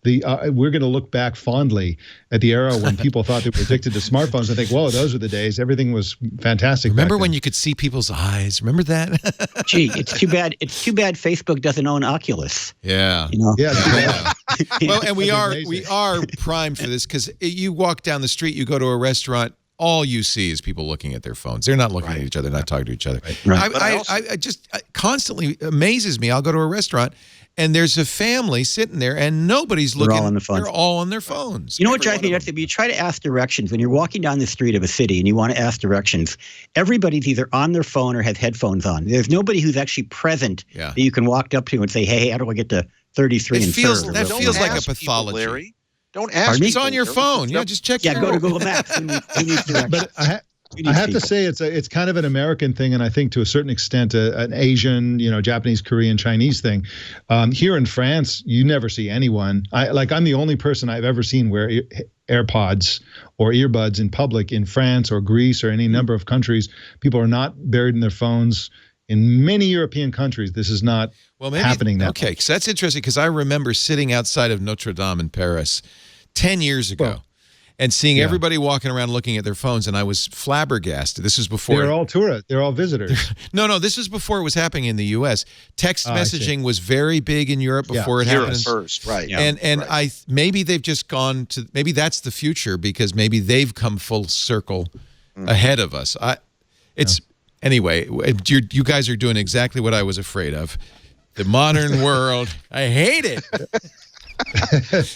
we're going to look back fondly at the era when people thought they were addicted to smartphones and think, whoa, those were the days. Everything was fantastic. Remember when you could see people's eyes? Remember that? Gee, it's too bad Facebook doesn't own Oculus. Yeah. Yeah. Well, and we are primed for this because you walk down the street, you go to a restaurant, all you see is people looking at their phones. They're not looking at each other, not talking to each other. Right. I just constantly amazes me. I'll go to a restaurant and there's a family sitting there and nobody's looking. They're all on the phones. They're all on their phones. You know what drives me nuts? If you try to ask directions, when you're walking down the street of a city and you want to ask directions, everybody's either on their phone or has headphones on. There's nobody who's actually present that you can walk up to and say, hey, how do I get to 33 and 3rd? That feels like a pathology. People, Larry. Don't ask. It's on your phone. Yeah, just check. Go to Google Maps. Who needs directions? But I have to say it's kind of an American thing, and I think to a certain extent an Asian, Japanese, Korean, Chinese thing. Here in France, you never see anyone. I'm the only person I've ever seen wear AirPods or earbuds in public in France or Greece or any number of countries. People are not buried in their phones. In many European countries, this is not happening now. Okay, so that's interesting because I remember sitting outside of Notre Dame in Paris 10 years ago and seeing everybody walking around looking at their phones, and I was flabbergasted. This was before. They're all tourists. They're all visitors. No, this was before it was happening in the U.S. Text messaging was very big in Europe before it happened. First, right. Yeah. And maybe they've just gone to, maybe that's the future because maybe they've come full circle ahead of us. Anyway, you guys are doing exactly what I was afraid of. The modern world. I hate it.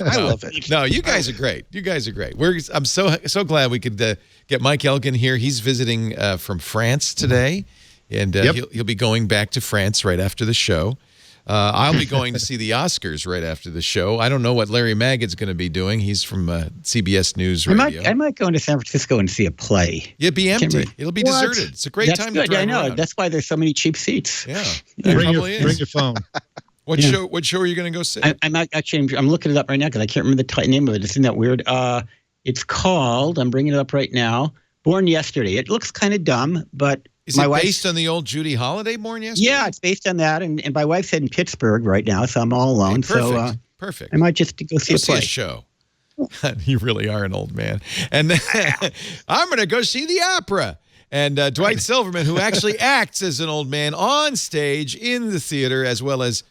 I love it. No, you guys are great. You guys are great. I'm so glad we could get Mike Elgin here. He's visiting from France today, and he'll be going back to France right after the show. I'll be going to see the Oscars right after the show. I don't know what Larry Maggid's going to be doing. He's from CBS News Radio. I might go into San Francisco and see a play. It'd be empty. It'll be deserted. It's a great time to drive I know. around. That's why there's so many cheap seats. Yeah, Bring your phone. What show are you going to go see? I'm looking it up right now because I can't remember the name of it. Isn't that weird? It's called, I'm bringing it up right now, Born Yesterday. It looks kind of dumb, but Is it based on the old Judy Holliday Born Yesterday? Yeah, it's based on that. And my wife's in Pittsburgh right now, so I'm all alone. Hey, perfect. Perfect. I might just go see a play. See a show. You really are an old man. And then I'm going to go see the opera. And Dwight Silverman, who actually acts as an old man on stage in the theater, as well as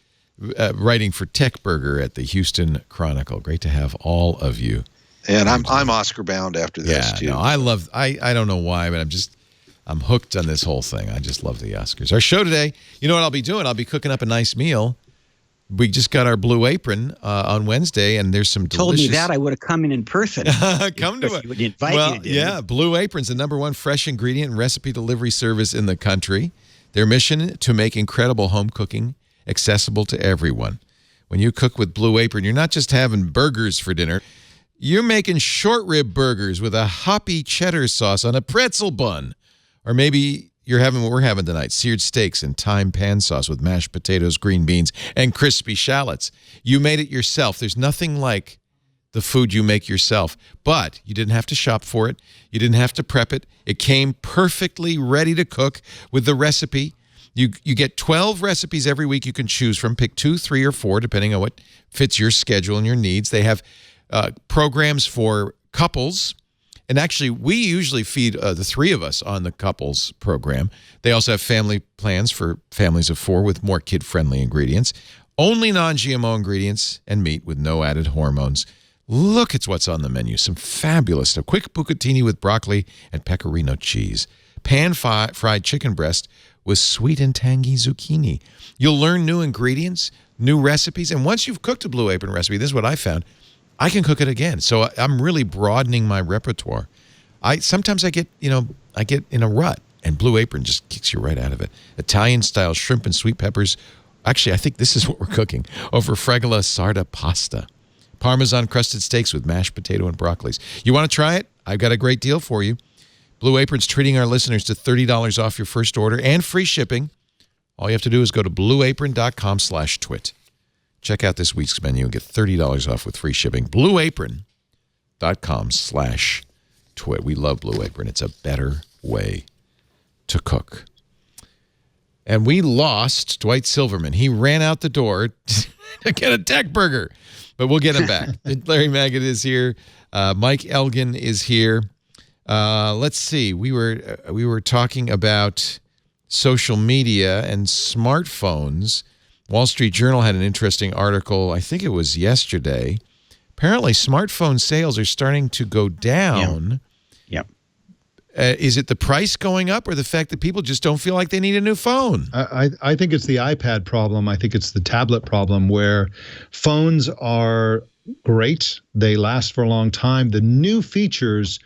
writing for Tech Burger at the Houston Chronicle. Great to have all of you. And I'm Oscar bound after this too. No, I don't know why, but I'm hooked on this whole thing. I just love the Oscars. Our show today, you know what I'll be doing? I'll be cooking up a nice meal. We just got our Blue Apron on Wednesday, and there's some delicious... Told me that, I would have come in person. Come to it. You would invite me to yeah, Blue Apron's the #1 fresh ingredient and recipe delivery service in the country. Their mission to make incredible home cooking accessible to everyone. When you cook with Blue Apron, you're not just having burgers for dinner. You're making short rib burgers with a hoppy cheddar sauce on a pretzel bun. Or maybe you're having what we're having tonight, seared steaks and thyme pan sauce with mashed potatoes, green beans, and crispy shallots. You made it yourself. There's nothing like the food you make yourself. But you didn't have to shop for it. You didn't have to prep it. It came perfectly ready to cook with the recipe. You get 12 recipes every week you can choose from. Pick 2, 3, or 4, depending on what fits your schedule and your needs. They have programs for couples. And actually, we usually feed the 3 of us on the couples program. They also have family plans for families of 4 with more kid-friendly ingredients. Only non-GMO ingredients and meat with no added hormones. Look at what's on the menu. Some fabulous stuff. Quick bucatini with broccoli and pecorino cheese. Pan-fried chicken breast with sweet and tangy zucchini. You'll learn new ingredients, new recipes. And once you've cooked a Blue Apron recipe, this is what I found, I can cook it again. So I'm really broadening my repertoire. Sometimes I get in a rut, and Blue Apron just kicks you right out of it. Italian-style shrimp and sweet peppers. Actually, I think this is what we're cooking. Over fregola sarda pasta. Parmesan-crusted steaks with mashed potato and broccolis. You want to try it? I've got a great deal for you. Blue Apron's treating our listeners to $30 off your first order and free shipping. All you have to do is go to blueapron.com/twit. Check out this week's menu and get $30 off with free shipping. blueapron.com/twit. We love Blue Apron. It's a better way to cook. And we lost Dwight Silverman. He ran out the door to get a Tech Burger. But we'll get him back. Larry Maggid is here. Mike Elgin is here. Let's see. We were talking about social media and smartphones. Wall Street Journal had an interesting article, I think it was yesterday. Apparently, smartphone sales are starting to go down. Yep. Is it the price going up or the fact that people just don't feel like they need a new phone? I think it's the iPad problem. I think it's the tablet problem where phones are great. They last for a long time. The new features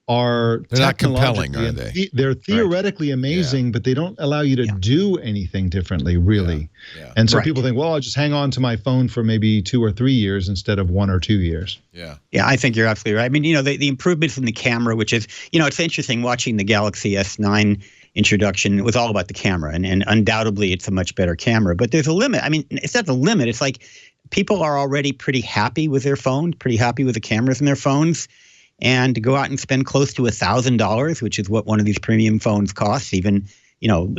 they're not compelling, are they? They're theoretically amazing, but they don't allow you to do anything differently, really. Yeah. And so people think, well, I'll just hang on to my phone for maybe 2 or 3 years instead of 1 or 2 years. Yeah, I think you're absolutely right. I mean, the improvements in the camera, which is, it's interesting watching the Galaxy S9 introduction. It was all about the camera, and undoubtedly it's a much better camera. But there's a limit. I mean, it's not the limit. It's like people are already pretty happy with their phones, pretty happy with the cameras in their phones. And to go out and spend close to $1,000, which is what one of these premium phones costs, even,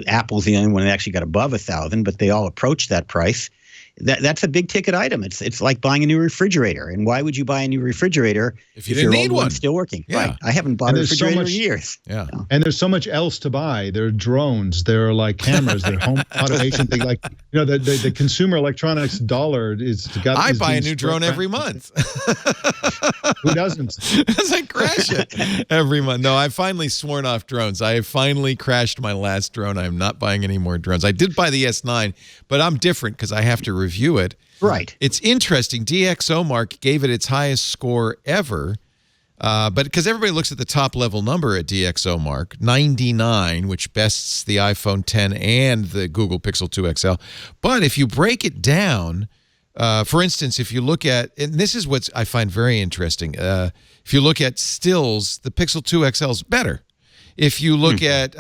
Apple's the only one that actually got above $1,000, but they all approach that price. That's a big ticket item. It's like buying a new refrigerator. And why would you buy a new refrigerator if you didn't need one? One's still working? Yeah. Right. I haven't bought a refrigerator in years. Yeah. And there's so much else to buy. There are drones. There are like cameras. There are home automation things. Like the consumer electronics dollar is got. I buy a new drone every month. Who doesn't? I crash it every month. No, I've finally sworn off drones. I have finally crashed my last drone. I'm not buying any more drones. I did buy the S9, but I'm different because I have to review it. Right. It's interesting. DxOMark gave it its highest score ever. But because everybody looks at the top level number at DxO, Mark, 99, which bests the iPhone 10 and the Google Pixel 2 XL. But if you break it down, for instance, if you look at, and this is what I find very interesting, if you look at stills, the Pixel 2 XL is better. If you look at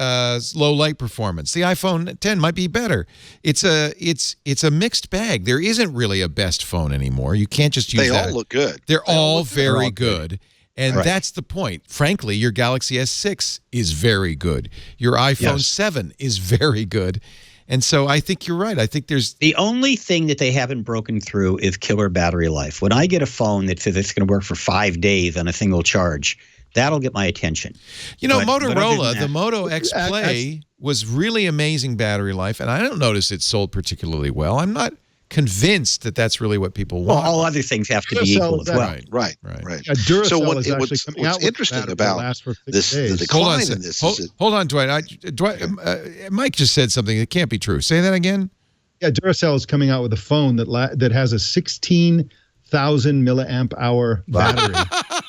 low light performance, the iPhone 10 might be better. It's a mixed bag. There isn't really a best phone anymore. You can't just use that. They all look good. They're all very good. And that's the point. Frankly, your Galaxy S6 is very good. Your iPhone 7 is very good. And so I think you're right. I think there's... The only thing that they haven't broken through is killer battery life. When I get a phone that says it's going to work for 5 days on a single charge, that'll get my attention. You know, Motorola, the Moto X Play was really amazing battery life, and I don't notice it sold particularly well. I'm not convinced that that's really what people want. Well, all other things have to be equal as well. Right. Yeah, Duracell So is actually coming out what's with interesting that about this, the decline in this is hold on, Dwight. Mike just said something that can't be true. Say that again. Yeah, Duracell is coming out with a phone that has a 16,000 milliamp hour battery.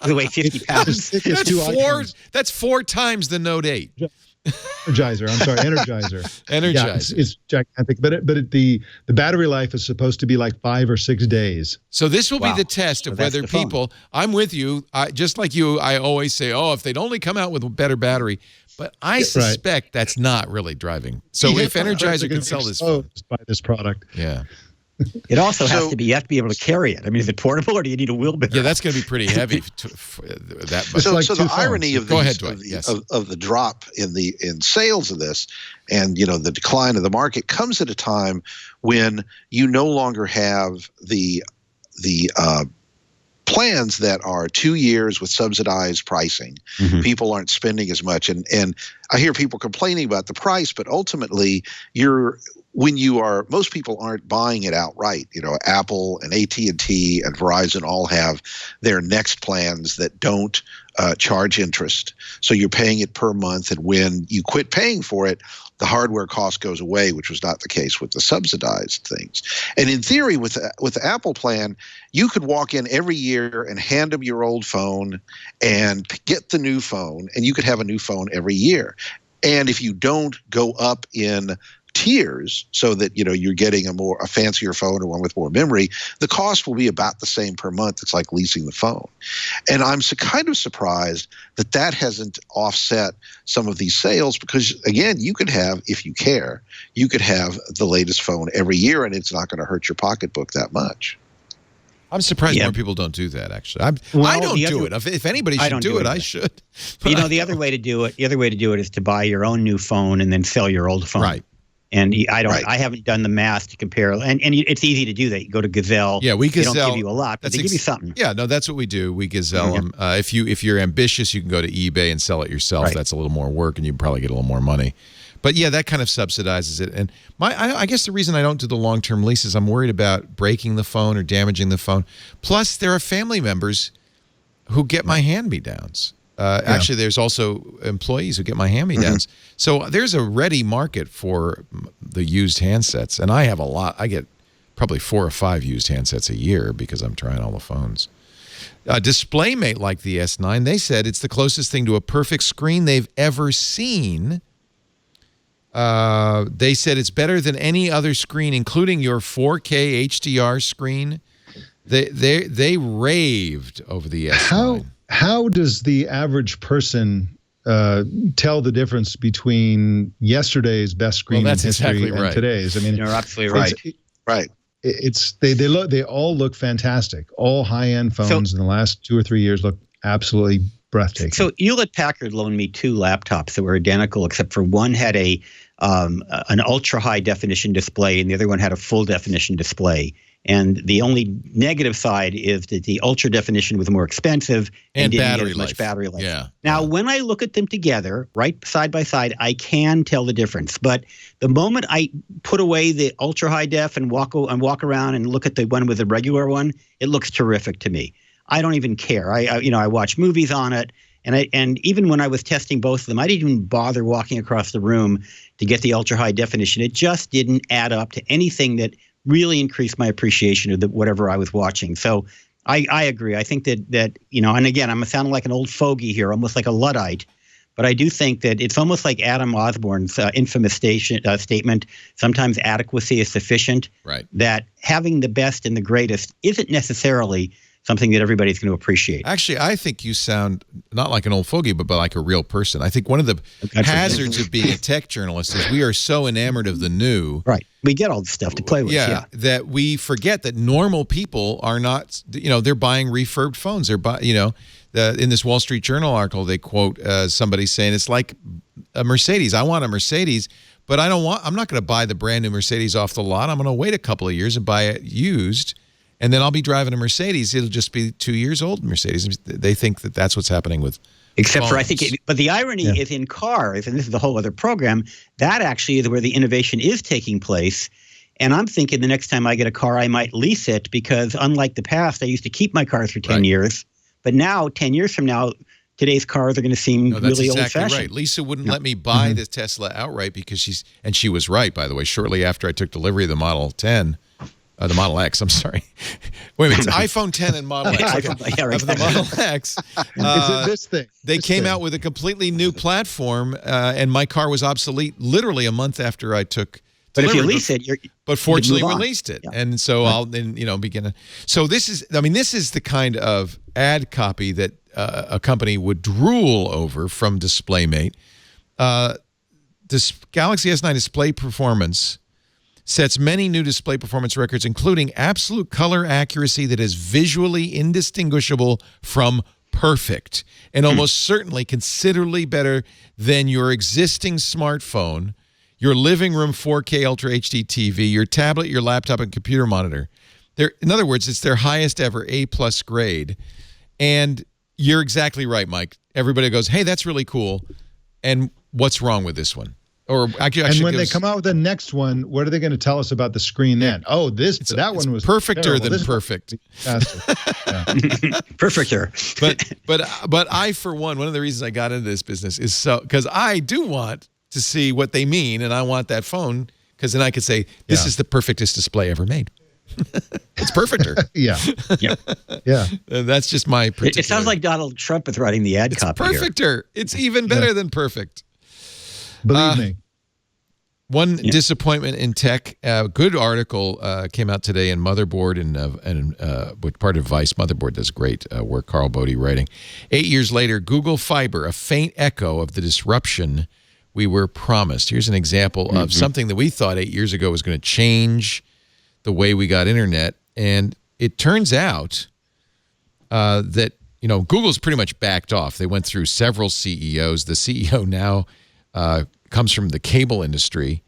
They weigh 50 pounds. That's 4 times the Note 8. Energizer. I'm sorry, Energizer. Energizer. Yeah, it's gigantic, but the battery life is supposed to be like 5 or 6 days. So this will be the test of whether people. I'm with you. Just like you, I always say, if they'd only come out with a better battery. But I suspect that's not really driving. So if Energizer can sell this phone, by this product, It also has to be, you have to be able to carry it. I mean, is it portable or do you need a wheelbarrow? Yeah, that's going to be pretty heavy. So the irony of the drop in sales of this, and the decline of the market comes at a time when you no longer have the plans that are 2 years with subsidized pricing. People aren't spending as much, and I hear people complaining about the price, but ultimately most people aren't buying it outright. Apple and AT&T and Verizon all have their next plans that don't charge interest. So you're paying it per month, and when you quit paying for it, the hardware cost goes away, which was not the case with the subsidized things. And in theory, with the Apple plan, you could walk in every year and hand them your old phone and get the new phone, and you could have a new phone every year. And if you don't go up in tiers so that you're getting a fancier phone or one with more memory, the cost will be about the same per month. It's like leasing the phone. And I'm kind of surprised that hasn't offset some of these sales, because again, you could have, if you care, you could have the latest phone every year and it's not going to hurt your pocketbook that much. I'm surprised more people don't do that. Actually, I don't do it. If anybody should do it, I should. The other way to do it is to buy your own new phone and then sell your old phone. Right. And I haven't done the math to compare. And it's easy to do that. You go to Gazelle. Yeah, we Gazelle. They don't give you a lot, but they give you something. Yeah, no, that's what we do. We Gazelle them. If you're ambitious, you can go to eBay and sell it yourself. Right. That's a little more work, and you probably get a little more money. But yeah, that kind of subsidizes it. And I guess the reason I don't do the long-term leases, I'm worried about breaking the phone or damaging the phone. Plus, there are family members who get my hand-me-downs. Actually, there's also employees who get my hand-me-downs. So there's a ready market for the used handsets, and I have a lot. I get probably 4 or 5 used handsets a year because I'm trying all the phones. DisplayMate, like the S9, they said it's the closest thing to a perfect screen they've ever seen. They said it's better than any other screen, including your 4K HDR screen. They raved over the S9. How does the average person tell the difference between yesterday's best screen in history and today's? I mean, you're absolutely right. Right. They all look fantastic. All high-end phones in the last 2 or 3 years look absolutely breathtaking. So Hewlett-Packard loaned me 2 laptops that were identical, except for one had an ultra-high definition display and the other one had a full definition display. And the only negative side is that the ultra definition was more expensive and didn't get as much battery life. Yeah. Now, when I look at them together, right side by side, I can tell the difference. But the moment I put away the ultra high def and walk around and look at the one with the regular one, it looks terrific to me. I don't even care. I watch movies on it, and even when I was testing both of them, I didn't even bother walking across the room to get the ultra high definition. It just didn't add up to anything that really increased my appreciation of whatever I was watching. So I agree. I think that and again, I'm sounding like an old fogey here, almost like a Luddite, but I do think that it's almost like Adam Osborne's infamous statement, sometimes adequacy is sufficient. Right. That having the best and the greatest isn't necessarily something that everybody's going to appreciate. Actually, I think you sound not like an old fogey, but like a real person. I think one of the hazards of being a tech journalist is we are so enamored of the new. Right. We get all the stuff to play with. Yeah. That we forget that normal people are not, they're buying refurbed phones. They're in this Wall Street Journal article, they quote somebody saying it's like a Mercedes. I want a Mercedes, but I'm not going to buy the brand new Mercedes off the lot. I'm going to wait a couple of years and buy it used. And then I'll be driving a Mercedes. It'll just be 2 years old Mercedes. They think that that's what's happening with Except phones. for, I think, but the irony is in cars, and this is the whole other program, that actually is where the innovation is taking place. And I'm thinking the next time I get a car, I might lease it because unlike the past, I used to keep my cars for 10 years. But now, 10 years from now, today's cars are going to seem really old-fashioned. Right. Lisa wouldn't let me buy this Tesla outright because she was right, by the way, shortly after I took delivery of the Model 10. The Model X, I'm sorry. Wait a minute, it's iPhone 10 and Model X. The Model X. This thing. They came out with a completely new platform, and my car was obsolete literally a month after I took But delivery. if you lease it, but fortunately you released it. Yeah. And so I'll then, begin to. So this is the kind of ad copy that a company would drool over from DisplayMate. This Galaxy S9 display performance sets many new display performance records, including absolute color accuracy that is visually indistinguishable from perfect, and almost certainly considerably better than your existing smartphone, your living room 4K Ultra HD TV, your tablet, your laptop, and computer monitor. In other words, it's their highest ever A+ grade. And you're exactly right, Mike. Everybody goes, hey, that's really cool. And what's wrong with this one? Or actually, and when they come out with the next one, what are they going to tell us about the screen then? Oh, that one was perfecter terrible. than perfect. Perfecter. But I, for one of the reasons I got into this business is because I do want to see what they mean, and I want that phone because then I could say this is the perfectest display ever made. It's perfecter. Yeah. That's just my particular. It sounds like Donald Trump is writing the ad copy. Perfecter. Here. It's even better than perfect. Believe me. One disappointment in tech. Good article came out today in Motherboard and with part of Vice. Motherboard does great work. Carl Bodie writing. 8 years later, Google Fiber, a faint echo of the disruption we were promised. Here's an example of something that we thought 8 years ago was going to change the way we got internet, and it turns out that Google's pretty much backed off. They went through several CEOs. The CEO now comes from the cable industry.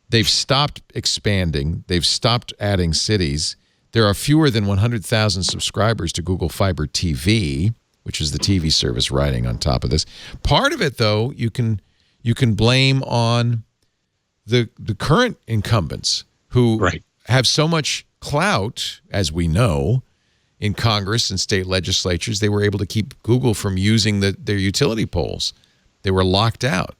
They've stopped expanding. They've stopped adding cities. There are fewer than 100,000 subscribers to Google Fiber TV, which is the TV service riding on top of this. Part of it, though, you can blame on the current incumbents who have so much clout, as we know, in Congress and state legislatures. They were able to keep Google from using their utility poles. They were locked out.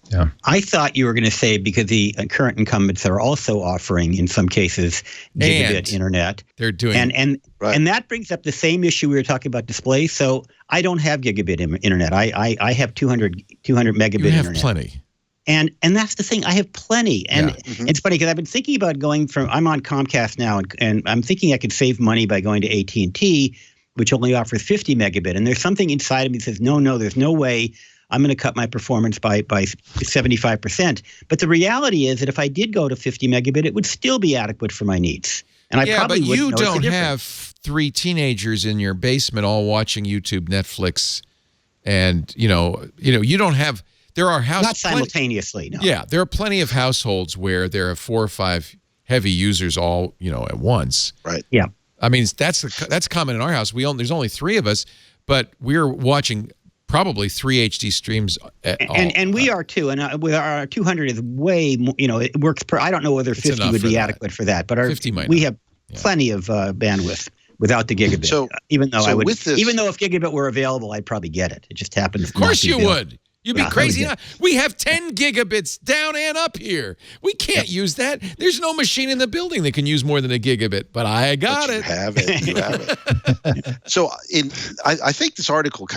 Yeah. I thought you were going to say because the current incumbents are also offering, in some cases, gigabit internet. They're doing and that brings up the same issue we were talking about display. So I don't have gigabit internet. I have 200 megabit you have internet. Plenty. And that's the thing. I have plenty. And it's funny because I've been thinking about I'm on Comcast now, and I'm thinking I could save money by going to AT&T, which only offers 50 megabit. And there's something inside of me that says, no, there's no way I'm going to cut my performance by 75%. But the reality is that if I did go to 50 megabit, it would still be adequate for my needs. And I probably but wouldn't you notice the don't difference. have 3 teenagers in your basement all watching YouTube, Netflix, and you don't have. There are houses not simultaneously. No. Yeah, there are plenty of households where there are 4 or 5 heavy users all at once. Right. Yeah. I mean that's common in our house. There's only 3 of us, but we're watching probably 3 HD streams and we are too. And with our 200 is way more, it works I don't know whether 50 would be adequate for that, but we have plenty of bandwidth without the gigabit. So even though if gigabit were available, I'd probably get it. It just happens. Of course you would. You'd be crazy. We have 10 gigabits down and up here. We can't use that. There's no machine in the building that can use more than a gigabit, but I got it. You have it. You have it. So I think this article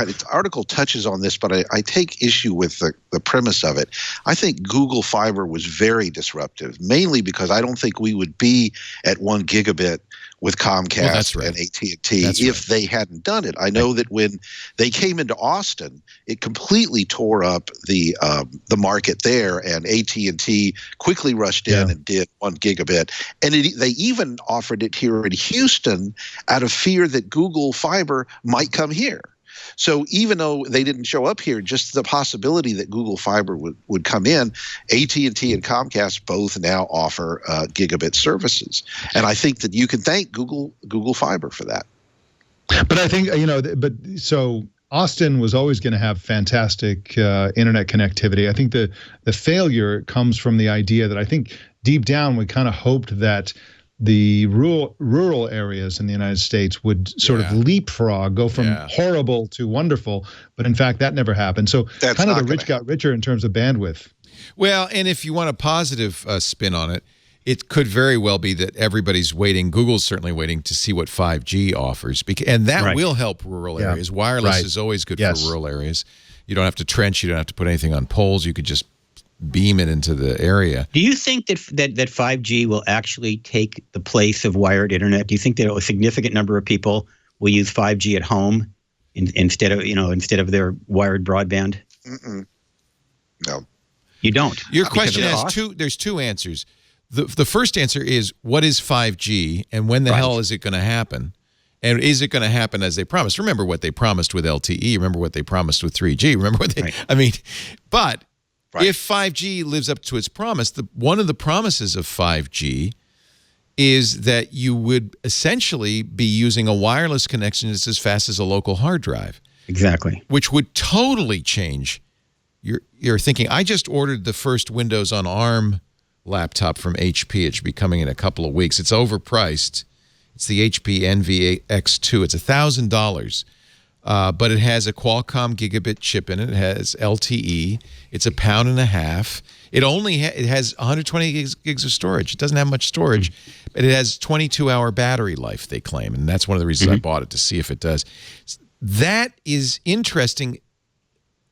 touches on this, but I take issue with the premise of it. I think Google Fiber was very disruptive, mainly because I don't think we would be at 1 gigabit with Comcast and AT&T if they hadn't done it. I know that when they came into Austin, it completely tore up the market there, and AT&T quickly rushed in and did 1 gigabit. And they even offered it here in Houston out of fear that Google Fiber might come here. So even though they didn't show up here, just the possibility that Google Fiber would come in, AT&T and Comcast both now offer gigabit services. And I think that you can thank Google Fiber for that. But I think, so Austin was always going to have fantastic internet connectivity. I think the failure comes from the idea that I think deep down we kind of hoped that the rural areas in the United States would sort of leapfrog, go from horrible to wonderful. But in fact, that never happened. So that's kind of the rich got richer in terms of bandwidth. Well, and if you want a positive spin on it, it could very well be that everybody's waiting. Google's certainly waiting to see what 5G offers, and that will help rural areas. Wireless is always good for rural areas. You don't have to trench. You don't have to put anything on poles. You could just beam it into the area. Do you think that 5G will actually take the place of wired internet? Do you think that a significant number of people will use 5G at home instead of their wired broadband? No, you don't. Your question has there's two answers. The first answer is, what is 5G and when the hell is it going to happen? And is it going to happen as they promised? Remember what they promised with LTE. Remember what they promised with 3G. Remember what they but if 5G lives up to its promise, one of the promises of 5G is that you would essentially be using a wireless connection that's as fast as a local hard drive. Exactly. Which would totally change your thinking. I just ordered the first Windows on ARM laptop from HP. It should be coming in a couple of weeks. It's overpriced. It's the HP Envy X2. It's $1,000. But it has a Qualcomm gigabit chip in it. It has LTE. It's £1.50. It has 120 gigs of storage. It doesn't have much storage, but it has 22-hour battery life, they claim, and that's one of the reasons I bought it, to see if it does. That is interesting.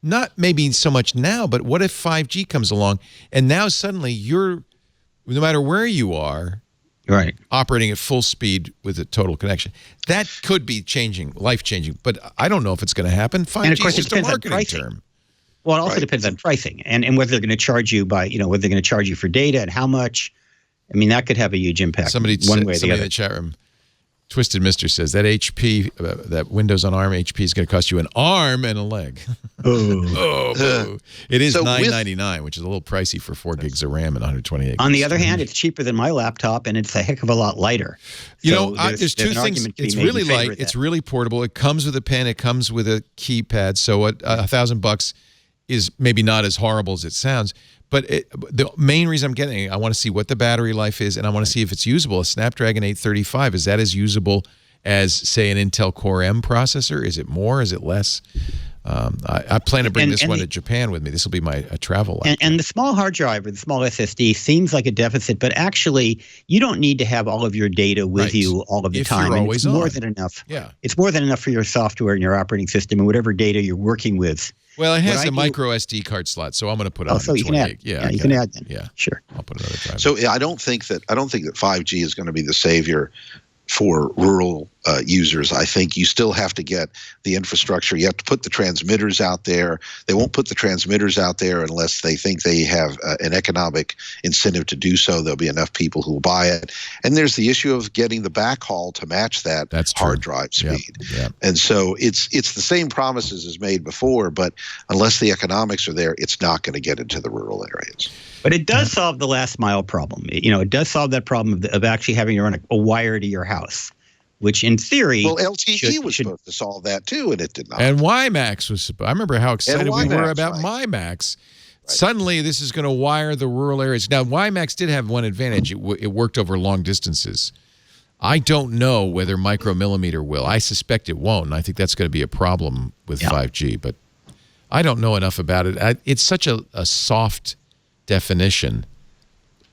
Not maybe so much now, but what if 5G comes along and now suddenly you're, no matter where you are, operating at full speed with a total connection. That could be life-changing, but I don't know if it's going to happen. 5G is just a marketing term. Well, it also depends on pricing and whether they're going to charge you whether they're going to charge you for data and how much. I mean, that could have a huge impact. Somebody in the chat room, Twisted Mister, says that that Windows on ARM HP is going to cost you an arm and a leg. It is $9.99, which is a little pricey for 4 gigs of RAM and 128 gigs. On the other hand, it's cheaper than my laptop, and it's a heck of a lot lighter. There's two things. It's really light. It's really portable. It comes with a pen. It comes with a keypad. So $1,000 is maybe not as horrible as it sounds. But the main reason I'm getting it, I want to see what the battery life is, and I want to see if it's usable. A Snapdragon 835, is that as usable as, say, an Intel Core M processor? Is it more? Is it less? I plan to bring this one to Japan with me. This will be my travel laptop. And the small hard drive or the small SSD seems like a deficit, but actually you don't need to have all of your data with you all of the time. It's more than enough. Yeah. It's more than enough for your software and your operating system and whatever data you're working with. Well, it has a micro SD card slot, so I'm going to put on 20 gig. Yeah, you can add then. Yeah, sure. I'll put another drive. So I don't think that 5G is going to be the savior for rural users. I think you still have to get the infrastructure. You have to put the transmitters out there. They won't put the transmitters out there unless they think they have an economic incentive to do so. There'll be enough people who will buy it. And there's the issue of getting the backhaul to match that hard drive speed. Yep. And so it's the same promises as made before, but unless the economics are there, it's not going to get into the rural areas. But it does solve the last mile problem. It does solve that problem of actually having to run a wire to your house, which in theory, LTE was supposed to solve that too, and it did not. And WiMAX was. I remember how excited we were about WiMAX. Suddenly, this is going to wire the rural areas. Now, WiMAX did have one advantage. It worked over long distances. I don't know whether micromillimeter will. I suspect it won't, and I think that's going to be a problem with 5G. But I don't know enough about it. It's such a soft definition.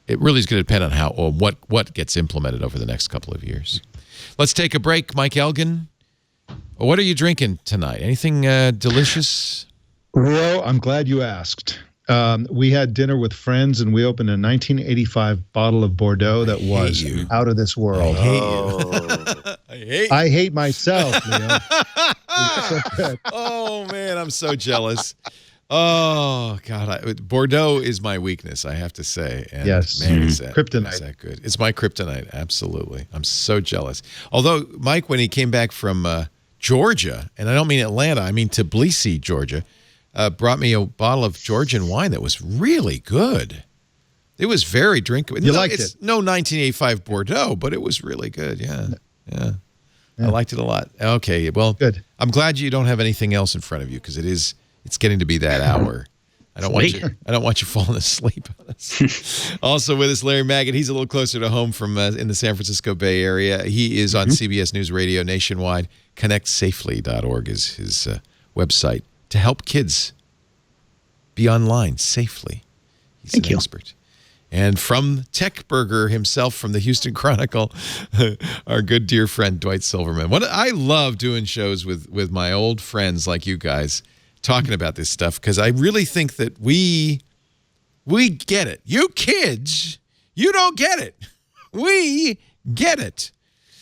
It really is going to depend on how or what gets implemented over the next couple of years. Let's take a break. Mike Elgin, what are you drinking tonight? Anything delicious? Rio, I'm glad you asked. We had dinner with friends, and we opened a 1985 bottle of Bordeaux that was out of this world. I hate myself, Leo. Oh, man, I'm so jealous. Oh, God. Bordeaux is my weakness, I have to say. And yes. Man, is that good. It's my kryptonite, absolutely. I'm so jealous. Although, Mike, when he came back from Georgia, and I don't mean Atlanta, I mean Tbilisi, Georgia, brought me a bottle of Georgian wine that was really good. It was very drinkable. You liked it? No 1985 Bordeaux, but it was really good. Yeah. I liked it a lot. Okay, well, good. I'm glad you don't have anything else in front of you because it's getting to be that hour. I don't want you falling asleep on us. Also with us, Larry Magid. He's a little closer to home from in the San Francisco Bay Area. He is on CBS News Radio nationwide. ConnectSafely.org is his website to help kids be online safely. He's an expert. And from Tech Burger himself, from the Houston Chronicle, our good dear friend Dwight Silverman. I love doing shows with my old friends like you guys, talking about this stuff, because I really think that we get it. You kids, you don't get it. We get it.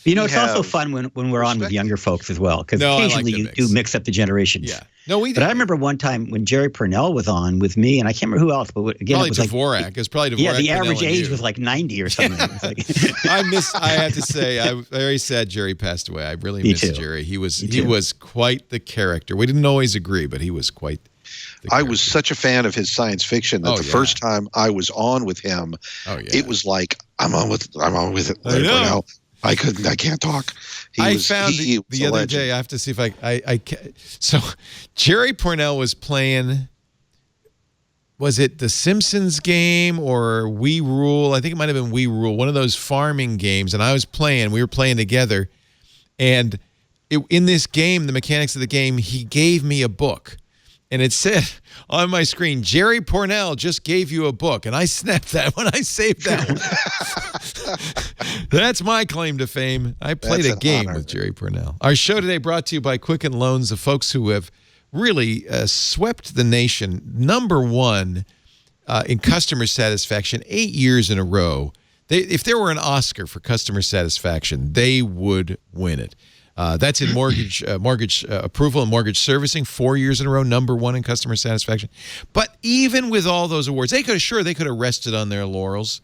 You know, it's also fun when we're on with younger folks as well, because occasionally you do mix up the generations. Yeah. No, we. But I remember one time when Jerry Purnell was on with me, and I can't remember who else, but again, probably it was Dvorak. Like, it was probably Dvorak. Yeah, the Purnell average age was like 90 or something. I have to say, I'm very sad Jerry passed away. I really miss Jerry. He was quite the character. We didn't always agree, but he was quite the character. I was such a fan of his science fiction that the first time I was on with him, it was like, I'm on with it. Larry Purnell. I can't talk. I found the other day, I have to see if I can. So Jerry Purnell was playing, was it the Simpsons game or We Rule? I think it might have been We Rule, one of those farming games. And I was playing, we were playing together. And in this game, the mechanics of the game, he gave me a book. And it said on my screen, Jerry Purnell just gave you a book. And I snapped that when I saved that one. That's my claim to fame. I played a game with Jerry Purnell. Our show today brought to you by Quicken Loans, the folks who have really swept the nation #1 in customer satisfaction 8 years in a row. If there were an Oscar for customer satisfaction, they would win it. That's in mortgage approval and mortgage servicing, 4 years in a row, #1 in customer satisfaction. But even with all those awards, they could have rested on their laurels.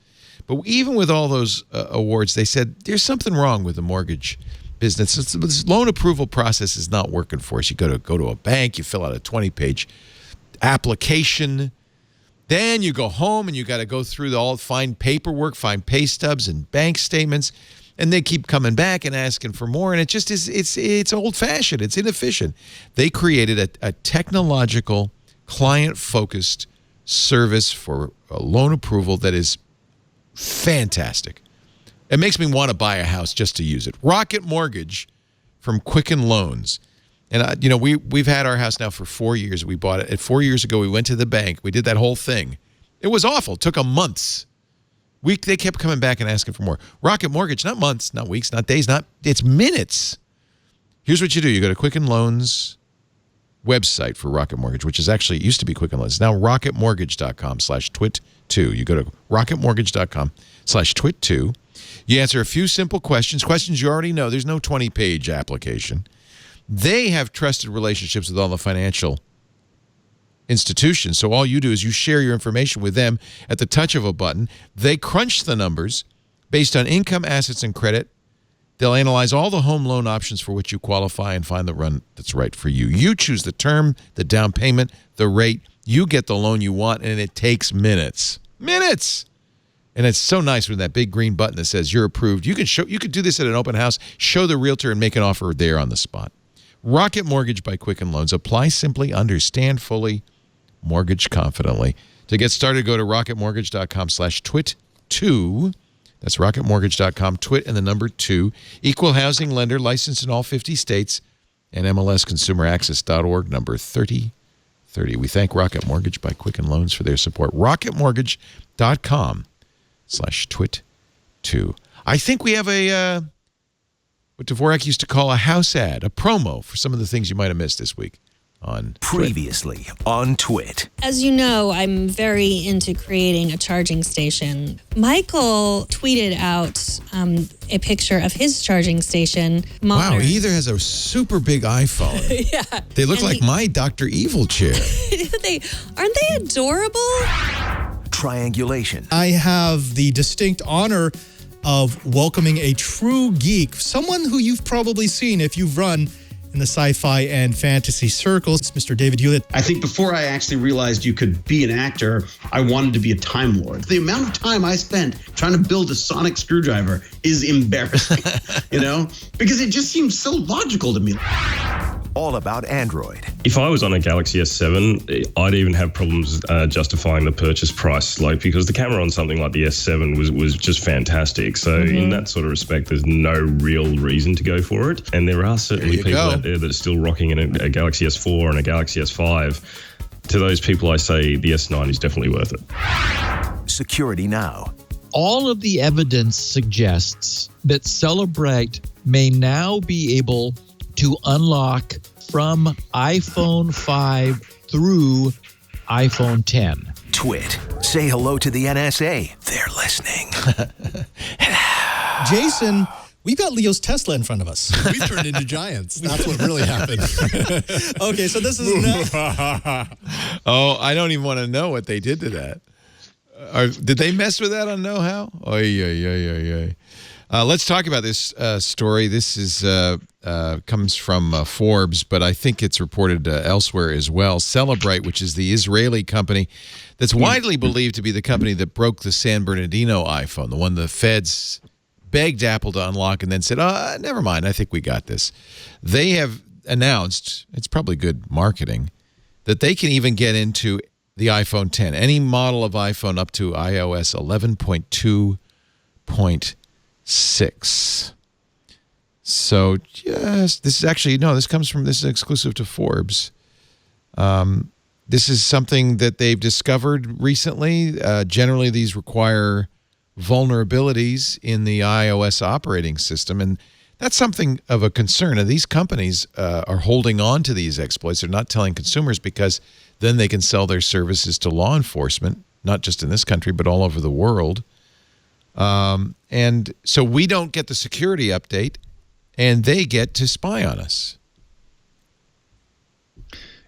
But even with all those awards, they said there's something wrong with the mortgage business. This loan approval process is not working for us. You go to a bank, you fill out a 20-page application. Then you go home and you got to go through find paperwork, find pay stubs and bank statements. And they keep coming back and asking for more, and it just is it's old-fashioned. It's inefficient. They created a technological, client-focused service for a loan approval that is fantastic. It makes me want to buy a house just to use it. Rocket Mortgage from Quicken Loans. And we've had our house now for 4 years. We bought it 4 years ago. We went to the bank. We did that whole thing. It was awful. It took a month. They kept coming back and asking for more. Rocket Mortgage, not months, not weeks, not days, it's minutes. Here's what you do. You go to Quicken Loans website for Rocket Mortgage, which is actually, it used to be Quicken Loans. Now rocketmortgage.com/twit2. You go to rocketmortgage.com/twit2. You answer a few simple questions you already know. There's no 20-page application. They have trusted relationships with all the financial institutions. So all you do is you share your information with them at the touch of a button. They crunch the numbers based on income, assets, and credit. They'll analyze all the home loan options for which you qualify and find the run that's right for you. You choose the term, the down payment, the rate. You get the loan you want, and it takes minutes. Minutes! And it's so nice with that big green button that says you're approved. You could do this at an open house, show the realtor, and make an offer there on the spot. Rocket Mortgage by Quicken Loans. Apply simply, understand fully, mortgage confidently. To get started, go to rocketmortgage.com/twit2. That's rocketmortgage.com, twit and the number 2. Equal housing lender, licensed in all 50 states, and MLSconsumeraccess.org, number 30. 30. We thank Rocket Mortgage by Quicken Loans for their support. rocketmortgage.com/twit2. I think we have a, what Dvorak used to call a house ad, a promo for some of the things you might have missed this week on Previously on Twit. As you know, I'm very into creating a charging station. Michael tweeted out a picture of his charging station. Wow, he either has a super big iPhone. Yeah. They look like my Dr. Evil chair. Aren't they adorable? Triangulation. I have the distinct honor of welcoming a true geek, someone who you've probably seen if you've run in the sci-fi and fantasy circles. It's Mr. David Hewlett. I think before I actually realized you could be an actor, I wanted to be a Time Lord. The amount of time I spent trying to build a sonic screwdriver is embarrassing, because it just seems so logical to me. All about Android. If I was on a Galaxy S7, I'd even have problems justifying the purchase price, because the camera on something like the S7 was just fantastic. So in that sort of respect, there's no real reason to go for it. And there are certainly people out there that are still rocking in a Galaxy S4 and a Galaxy S5. To those people, I say the S9 is definitely worth it. Security Now. All of the evidence suggests that Celebrite may now be able to unlock from iPhone 5 through iPhone 10. Twit. Say hello to the NSA. They're listening. Jason, we've got Leo's Tesla in front of us. We've turned into giants. That's what really happened. Okay, so this is Oh, I don't even want to know what they did to that. Did they mess with that on Know-How? Let's talk about this story. This is comes from Forbes, but I think it's reported elsewhere as well. Celebrite, which is the Israeli company that's widely believed to be the company that broke the San Bernardino iPhone, the one the feds begged Apple to unlock and then said, never mind, I think we got this. They have announced, it's probably good marketing, that they can even get into the iPhone 10, any model of iPhone up to iOS 11.2.6. So, yes, this is actually, this is exclusive to Forbes. This is something that they've discovered recently. Generally, these require vulnerabilities in the iOS operating system, and that's something of a concern. And these companies are holding on to these exploits. They're not telling consumers because then they can sell their services to law enforcement, not just in this country, but all over the world. And so we don't get the security update, and they get to spy on us.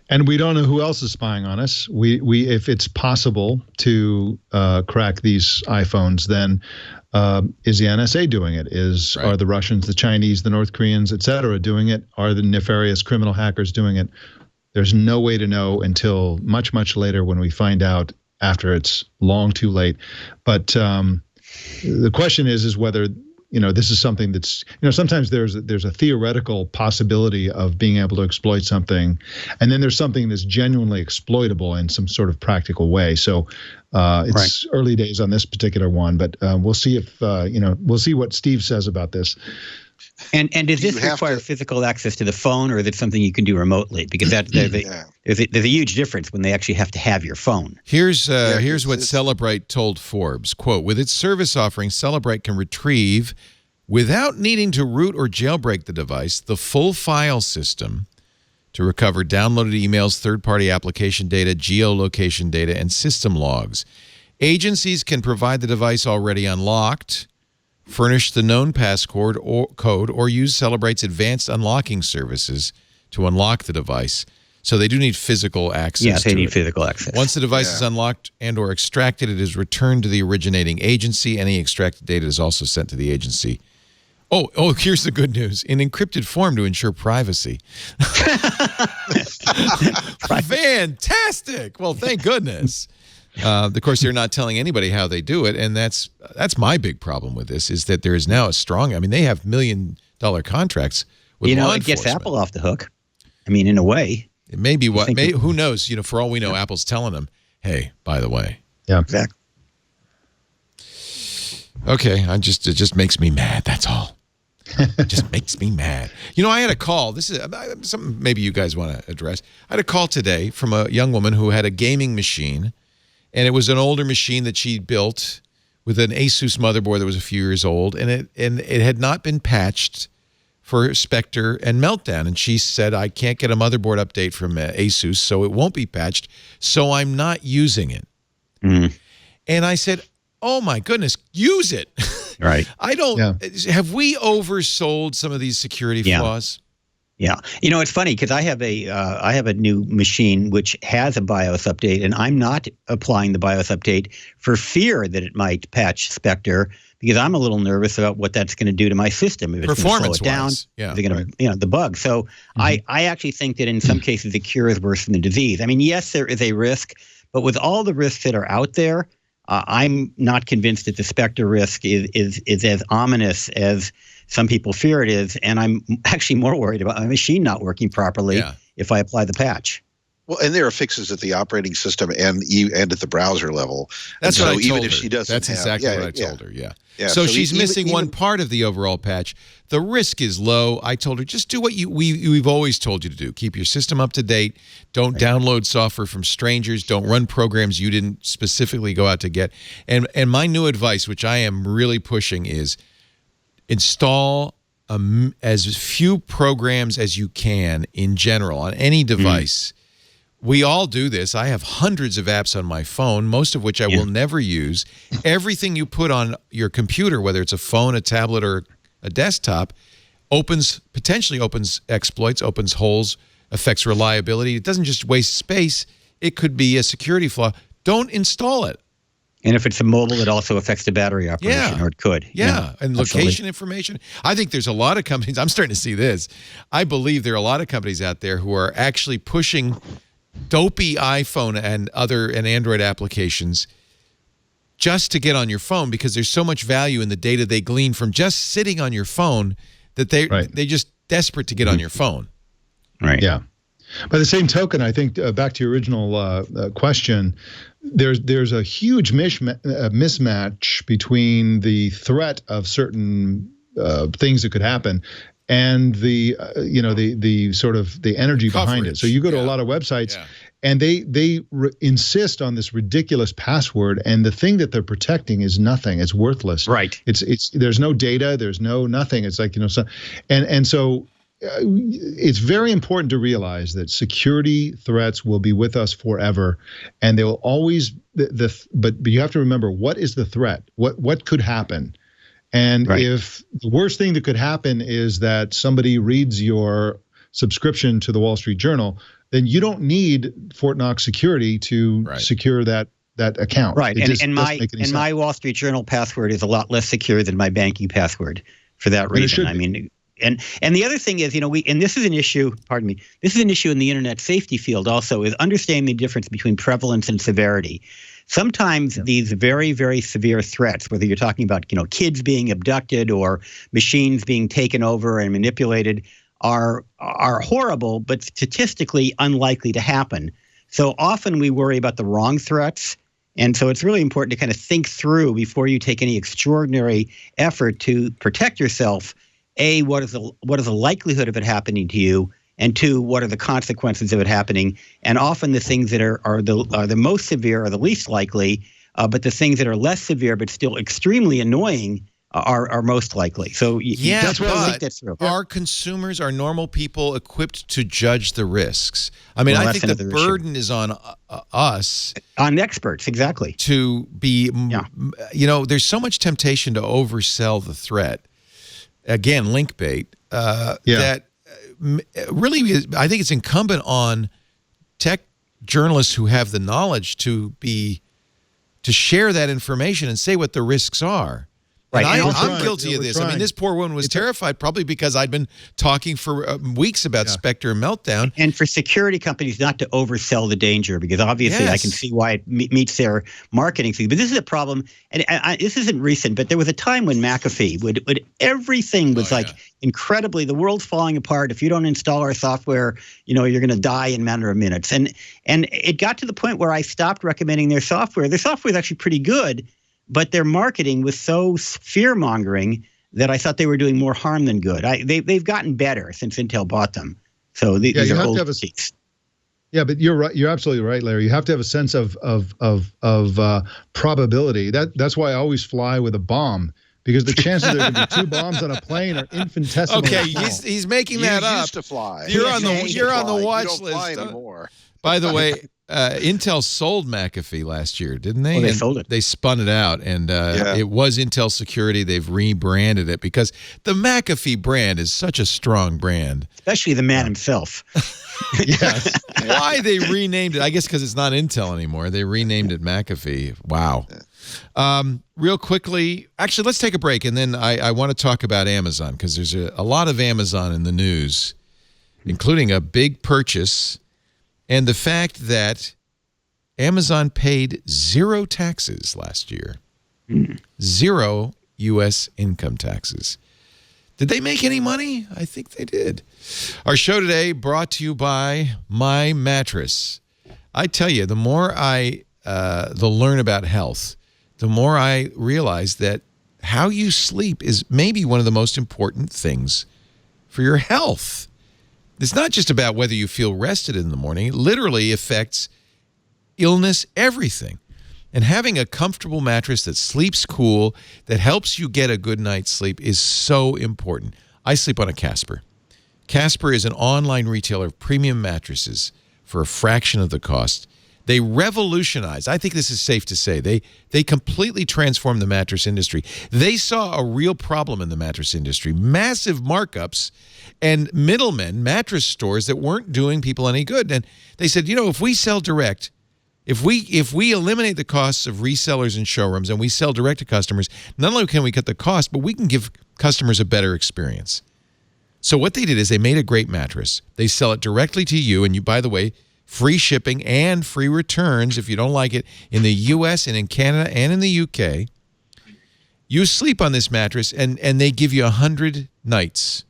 And we don't know who else is spying on us. We if it's possible to crack these iPhones, then is the NSA doing it? Are the Russians, the Chinese, the North Koreans, et cetera, doing it? Are the nefarious criminal hackers doing it? There's no way to know until much, much later when we find out after it's long too late. But the question is whether this is something that's, sometimes there's a theoretical possibility of being able to exploit something, and then there's something that's genuinely exploitable in some sort of practical way. So it's early days on this particular one, but we'll see if we'll see what Steve says about this. And does this require physical access to the phone, or is it something you can do remotely? Because there's a huge difference when they actually have to have your phone. Here's what Celebrite told Forbes, quote, with its service offering, Celebrite can retrieve, without needing to root or jailbreak the device, the full file system to recover downloaded emails, third-party application data, geolocation data, and system logs. Agencies can provide the device already unlocked, furnish the known passcode or use Celebrite's advanced unlocking services to unlock the device. So they do need physical access. Yeah, they need physical access. Once the device is unlocked and or extracted, it is returned to the originating agency. Any extracted data is also sent to the agency. Oh, here's the good news. In encrypted form to ensure privacy. Fantastic. Well, thank goodness. Of course, they're not telling anybody how they do it, and that's my big problem with this, is that there is now a strong, they have $1 million contracts with law enforcement. It gets Apple off the hook. In a way. It may be who knows, for all we know, Apple's telling them, hey, by the way. Yeah, exactly. Okay, it just makes me mad, that's all. It just makes me mad. You know, I had a call. This is something maybe you guys want to address. I had a call today from a young woman who had a gaming machine, and it was an older machine that she built with an Asus motherboard that was a few years old, and it had not been patched for Spectre and Meltdown. And she said, I can't get a motherboard update from Asus, so it won't be patched, so I'm not using it. Mm. And I said, oh my goodness, use it. Right. I don't, have we oversold some of these security flaws? Yeah. You know, it's funny because I have a new machine which has a BIOS update, and I'm not applying the BIOS update for fear that it might patch Spectre, because I'm a little nervous about what that's going to do to my system. If it's going to slow it down, yeah, they're going to, the bug. So I actually think that in some cases the cure is worse than the disease. I mean, yes, there is a risk, but with all the risks that are out there, I'm not convinced that the Spectre risk is as ominous as some people fear it is, and I'm actually more worried about my machine not working properly if I apply the patch. Well, and there are fixes at the operating system and at the browser level. That's and what so I even told if her. she doesn't That's exactly what I told her. Yeah. So she's missing one part of the overall patch. The risk is low. I told her, just do what we've always told you to do. Keep your system up to date. Don't download software from strangers. Don't run programs you didn't specifically go out to get. And my new advice, which I am really pushing, is install as few programs as you can in general on any device. We all do this. I have hundreds of apps on my phone, most of which I will never use. Everything you put on your computer, whether it's a phone, a tablet, or a desktop, potentially opens exploits, opens holes, affects reliability. It doesn't just waste space. It could be a security flaw. Don't install it. And if it's a mobile, it also affects the battery operation, or it could. Yeah, and location information. I think there's a lot of companies. I'm starting to see this. I believe there are a lot of companies out there who are actually pushing dopey iPhone and Android applications just to get on your phone, because there's so much value in the data they glean from just sitting on your phone that they're just desperate to get on your phone. Right. Yeah. By the same token, I think back to your original question, there's a huge mismatch between the threat of certain things that could happen and the the sort of the energy behind it. So you go to a lot of websites and they insist on this ridiculous password, and the thing that they're protecting is nothing. It's worthless. Right. It's there's no data, there's no nothing. It's like, so it's very important to realize that security threats will be with us forever, and they will always but you have to remember, what is the threat? What could happen? And if the worst thing that could happen is that somebody reads your subscription to the Wall Street Journal, then you don't need Fort Knox security to secure that account. Right. And my Wall Street Journal password is a lot less secure than my banking password for that reason. I mean, and the other thing is, and this is an issue, pardon me, this is an issue in the internet safety field also, is understanding the difference between prevalence and severity. Sometimes these very, very severe threats, whether you're talking about, kids being abducted or machines being taken over and manipulated, are horrible, but statistically unlikely to happen. So often we worry about the wrong threats. And so it's really important to kind of think through before you take any extraordinary effort to protect yourself. A, what is the likelihood of it happening to you? And two, what are the consequences of it happening? And often the things that are the most severe are the least likely, but the things that are less severe but still extremely annoying are most likely. So that's what I think that's true. Are consumers, are normal people equipped to judge the risks? I mean, I think the burden is on us. On experts, exactly. To be, there's so much temptation to oversell the threat. Again, link bait, that really, I think it's incumbent on tech journalists who have the knowledge to share that information and say what the risks are. Right. And I'm guilty of this. I mean, this poor woman was terrified, probably because I'd been talking for weeks about Spectre and Meltdown. And for security companies not to oversell the danger, because obviously I can see why it meets their marketing thing. But this is a problem, and this isn't recent, but there was a time when McAfee would everything was incredibly, the world's falling apart. If you don't install our software, you're going to die in a matter of minutes. And it got to the point where I stopped recommending their software. Their software is actually pretty good, but their marketing was so fear-mongering that I thought they were doing more harm than good. They've gotten better since Intel bought them. So these are old critiques. Yeah, but you're right. You're absolutely right, Larry. You have to have a sense of probability. That's why I always fly with a bomb, because the chances there could be two bombs on a plane are infinitesimal. Okay, he's making that up. You used to fly. You're on the watch you don't list. fly anymore. By the way, Intel sold McAfee last year, didn't they? Oh, they sold it. They spun it out, and it was Intel Security. They've rebranded it because the McAfee brand is such a strong brand. Especially the man himself. Yes. Why they renamed it? I guess because it's not Intel anymore. They renamed it McAfee. Wow. Real quickly, actually, let's take a break, and then I want to talk about Amazon, because there's a lot of Amazon in the news, including a big purchase. And the fact that Amazon paid 0 taxes last year. 0 U.S. income taxes. Did they make any money? I think they did. Our show today brought to you by My Mattress. I tell you, the more I learn about health, the more I realize that how you sleep is maybe one of the most important things for your health. It's not just about whether you feel rested in the morning. It literally affects illness, everything. And having a comfortable mattress that sleeps cool, that helps you get a good night's sleep, is so important. I sleep on a Casper. Casper is an online retailer of premium mattresses for a fraction of the cost. They revolutionized, I think this is safe to say, they completely transformed the mattress industry. They saw a real problem in the mattress industry, massive markups and middlemen, mattress stores that weren't doing people any good. And they said, you know, if we sell direct, if we eliminate the costs of resellers and showrooms and we sell direct to customers, not only can we cut the cost, but we can give customers a better experience. So what they did is they made a great mattress. They sell it directly to you, and you, by the way, free shipping and free returns if you don't like it in the U.S. and in Canada and in the UK. You sleep on this mattress, and they give you 100 nights.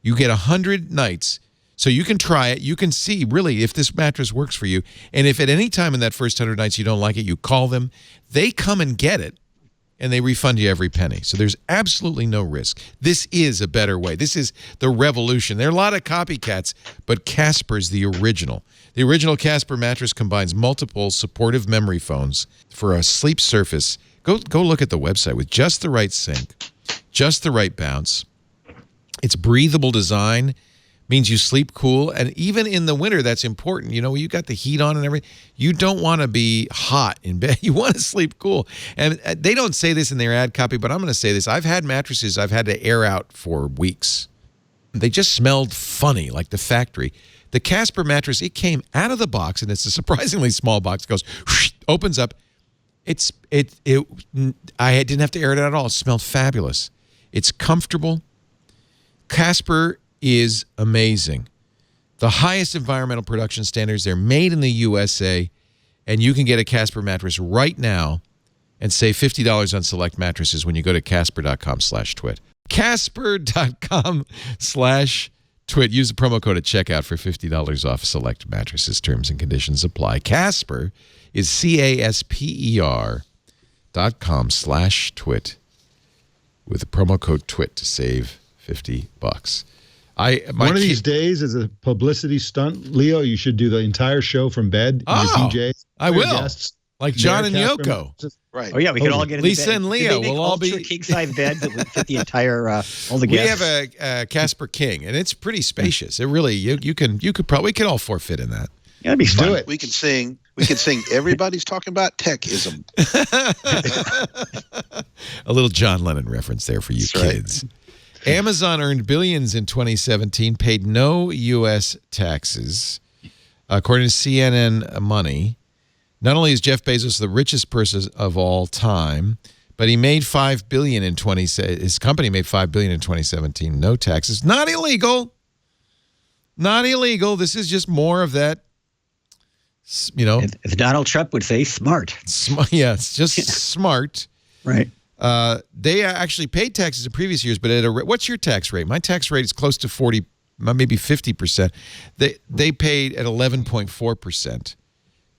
You get 100 nights. So you can try it. You can see, really, if this mattress works for you. And if at any time in that first 100 nights you don't like it, you call them. They come and get it, and they refund you every penny. So there's absolutely no risk. This is a better way. This is the revolution. There are a lot of copycats, but Casper's the original. The original Casper mattress combines multiple supportive memory foams for a sleep surface. Go look at the website with just the right sink, just the right bounce. Its breathable design means you sleep cool, and even in the winter, that's important. You know, you got the heat on and everything. You don't want to be hot in bed. You want to sleep cool. And they don't say this in their ad copy, but I'm going to say this. I've had mattresses I've had to air out for weeks. They just smelled funny, like the factory. The Casper mattress, it came out of the box, and it's a surprisingly small box. It goes, whoosh, opens up. I didn't have to air it out at all. It smelled fabulous. It's comfortable. Casper is amazing. The highest environmental production standards. They're made in the USA, and you can get a Casper mattress right now and save $50 on select mattresses when you go to casper.com/twit. Casper.com/twit. Use the promo code at checkout for $50 off select mattresses. Terms and conditions apply. Casper is CASPER.com/twit with the promo code TWIT to save $50. One of these days, as a publicity stunt, Leo, you should do the entire show from bed. DJ, I will. Guests, like John and Yoko. Right. Oh yeah, we could all get in Lisa bed. and Leo will all be king size beds that would fit the entire all the guests. We have a Casper King, and it's pretty spacious. It really we could all four fit in that. Yeah, that'd be fun. Do it. We could sing. Everybody's talking about techism. A little John Lennon reference there for you kids. Right. Amazon earned billions in 2017, paid no U.S. taxes. According to CNN Money, not only is Jeff Bezos the richest person of all time, but he made $5 billion in his company made $5 billion in 2017, no taxes. Not illegal. Not illegal. This is just more of that, you know. As Donald Trump would say, smart. Yeah, it's just smart. Right. They actually paid taxes in previous years, but what's your tax rate? My tax rate is close to 40, maybe 50%. They paid at 11.4%,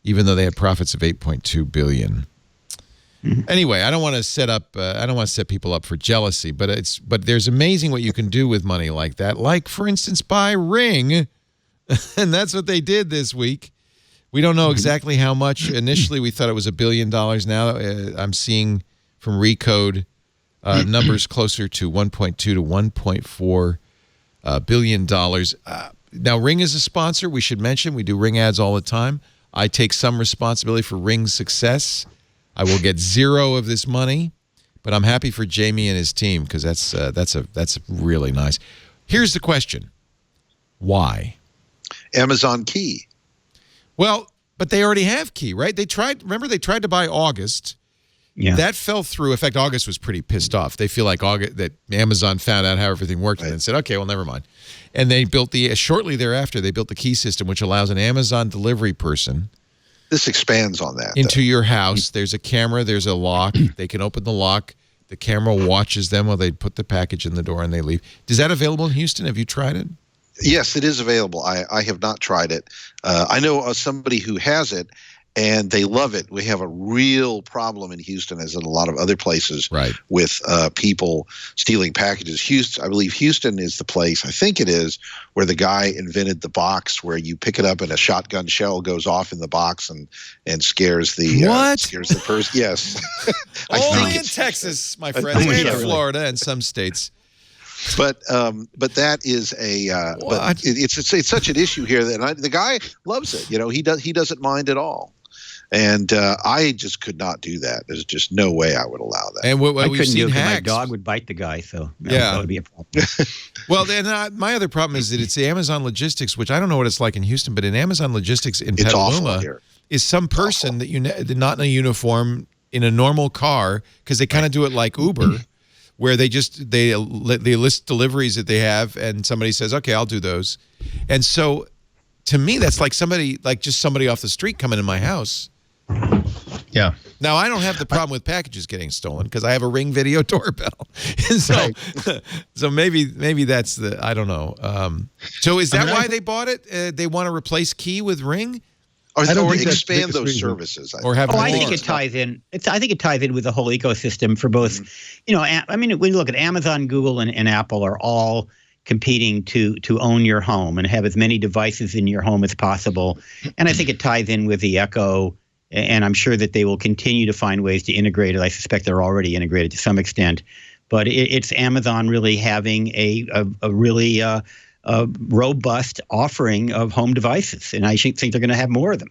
even though they had profits of $8.2 billion. Anyway, I don't want to set people up for jealousy, but there's amazing what you can do with money like that. Like, for instance, buy Ring, and that's what they did this week. We don't know exactly how much. Initially, we thought it was $1 billion. Now I'm seeing from Recode numbers closer to 1.2 to 1.4 billion dollars. Now, Ring is a sponsor. We should mention we do Ring ads all the time. I take some responsibility for Ring's success. I will get zero of this money, but I'm happy for Jamie and his team because that's really nice. Here's the question: why? Amazon Key. Well, but they already have Key, right? They tried to buy August. Yeah. That fell through. In fact, August was pretty pissed off. They feel like that Amazon found out how everything worked and then said, okay, well, never mind. And they built shortly thereafter, they built the Key system, which allows an Amazon delivery person. This expands on that. Into your house. There's a camera. There's a lock. They can open the lock. The camera watches them while they put the package in the door and they leave. Is that available in Houston? Have you tried it? Yes, it is available. I have not tried it. I know somebody who has it, and they love it. We have a real problem in Houston, as in a lot of other places, with people stealing packages. I believe Houston is the place, I think it is, where the guy invented the box where you pick it up and a shotgun shell goes off in the box and scares the person. Yes. Only in Texas, my friend, and Florida and some states. But that is but it's such an issue here that the guy loves it. He doesn't mind at all. And I just could not do that. There's just no way I would allow that. And I couldn't do it. My dog would bite the guy, so that would be a problem. Well, then my other problem is that it's the Amazon Logistics, which I don't know what it's like in Houston, but in Amazon Logistics in Petaluma is some person that not in a uniform in a normal car, because they kind of do it like Uber, where they list deliveries that they have, and somebody says, okay, I'll do those. And so to me, that's like somebody off the street coming in my house. Yeah. Now, I don't have the problem with packages getting stolen because I have a Ring video doorbell. So maybe that's I don't know. So is that why they bought it? They want to replace Key with Ring? Or expand those services. I think it ties in. I think it ties in with the whole ecosystem for both. I mean, when you look at Amazon, Google, and Apple are all competing to own your home and have as many devices in your home as possible. And I think it ties in with the Echo. And I'm sure that they will continue to find ways to integrate it. I suspect they're already integrated to some extent. But it's Amazon really having a really robust offering of home devices. And I think they're going to have more of them.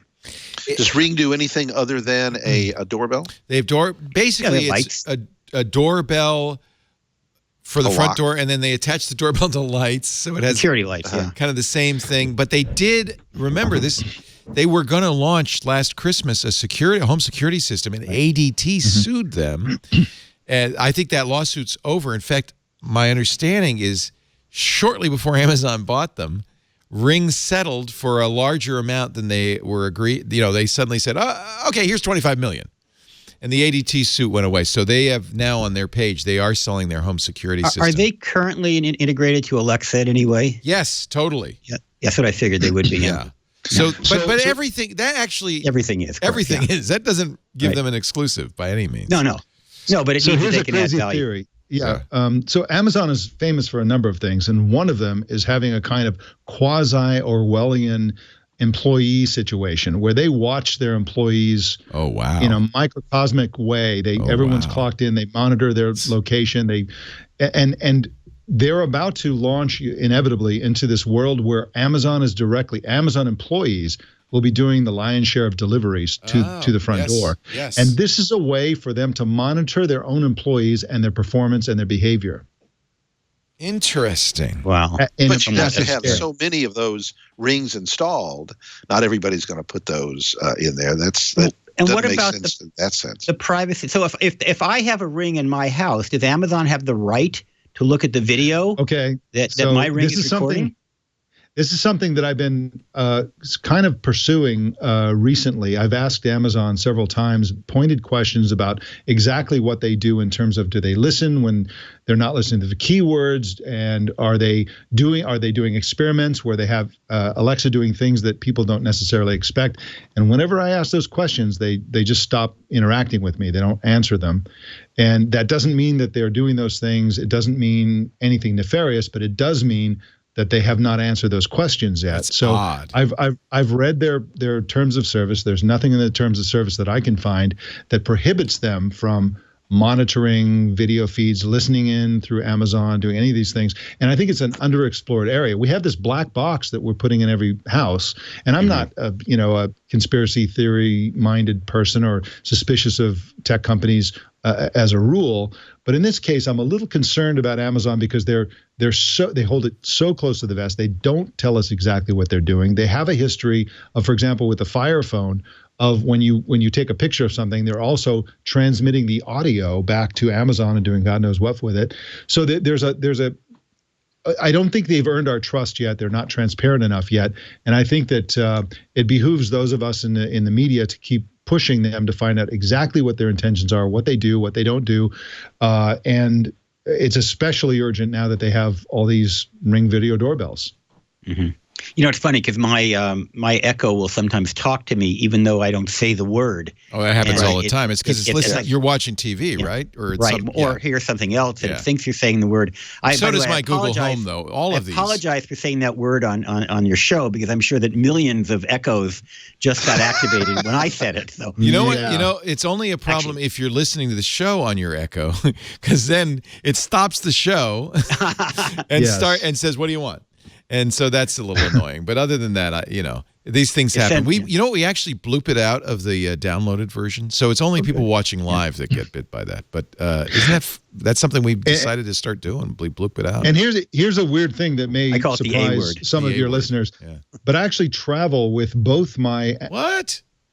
Does Ring do anything other than a doorbell? They have basically it's a doorbell for the front door, and then they attach the doorbell to lights. So it has security lights, kind of the same thing. But they did, remember this, they were going to launch last Christmas a home security system, and ADT sued them. And I think that lawsuit's over. In fact, my understanding is shortly before Amazon bought them, Ring settled for a larger amount than they were agreed. They suddenly said, okay, here's $25 million. And the ADT suit went away. So they have now on their page, they are selling their home security system. Are they currently integrated to Alexa in any way? Yes, totally. Yeah, that's what I figured they would be. Yeah. So everything, that actually... Everything is. Correct, everything is. That doesn't give them an exclusive by any means. No, but it means that they can add value. Theory. Yeah. So Amazon is famous for a number of things, and one of them is having a kind of quasi-Orwellian employee situation where they watch their employees in a microcosmic way. Everyone's clocked in, they monitor their location, and they're about to launch inevitably into this world where Amazon employees will be doing the lion's share of deliveries to the front door. Yes. And this is a way for them to monitor their own employees and their performance and their behavior. Interesting. Wow. But you have to have so many of those Rings installed. Not everybody's going to put those in there. And what about that sense? The privacy? So if I have a Ring in my house, does Amazon have the right to look at the video? Okay. That my Ring is recording? This is something that I've been kind of pursuing recently. I've asked Amazon several times pointed questions about exactly what they do in terms of, do they listen when they're not listening to the keywords, and are they doing experiments where they have Alexa doing things that people don't necessarily expect? And whenever I ask those questions, they just stop interacting with me. They don't answer them. And that doesn't mean that they're doing those things. It doesn't mean anything nefarious, but it does mean that they have not answered those questions yet. That's so odd. I've read their terms of service. There's nothing in the terms of service that I can find that prohibits them from monitoring video feeds, listening in through Amazon, doing any of these things. And I think it's an underexplored area. We have this black box that we're putting in every house. And I'm not a conspiracy theory minded person or suspicious of tech companies as a rule, but in this case, I'm a little concerned about Amazon because they hold it so close to the vest. They don't tell us exactly what they're doing. They have a history of, for example, with the Fire Phone, of when you take a picture of something, they're also transmitting the audio back to Amazon and doing God knows what with it. So I don't think they've earned our trust yet. They're not transparent enough yet, and I think that it behooves those of us in the media to keep pushing them to find out exactly what their intentions are, what they do, what they don't do, and it's especially urgent now that they have all these Ring video doorbells. Mm-hmm. You know, it's funny because my Echo will sometimes talk to me even though I don't say the word. Oh, that happens all the time. It's because it's listening. like, You're watching TV, right? Or or hear something else and it thinks you're saying the word. So does my Google Home, though. All of these. I apologize for saying that word on your show because I'm sure that millions of Echoes just got activated when I said it. So you know what? You know, it's only a problem if you're listening to the show on your Echo, because then it stops the show and says, "What do you want?" And so that's a little annoying. But other than that, these things happen. You know what? We actually bloop it out of the downloaded version. So it's only people watching live that get bit by that. But isn't that's something we've decided to start doing? Bloop it out. And here's a weird thing that may surprise some of your listeners. Yeah. But I actually travel with both my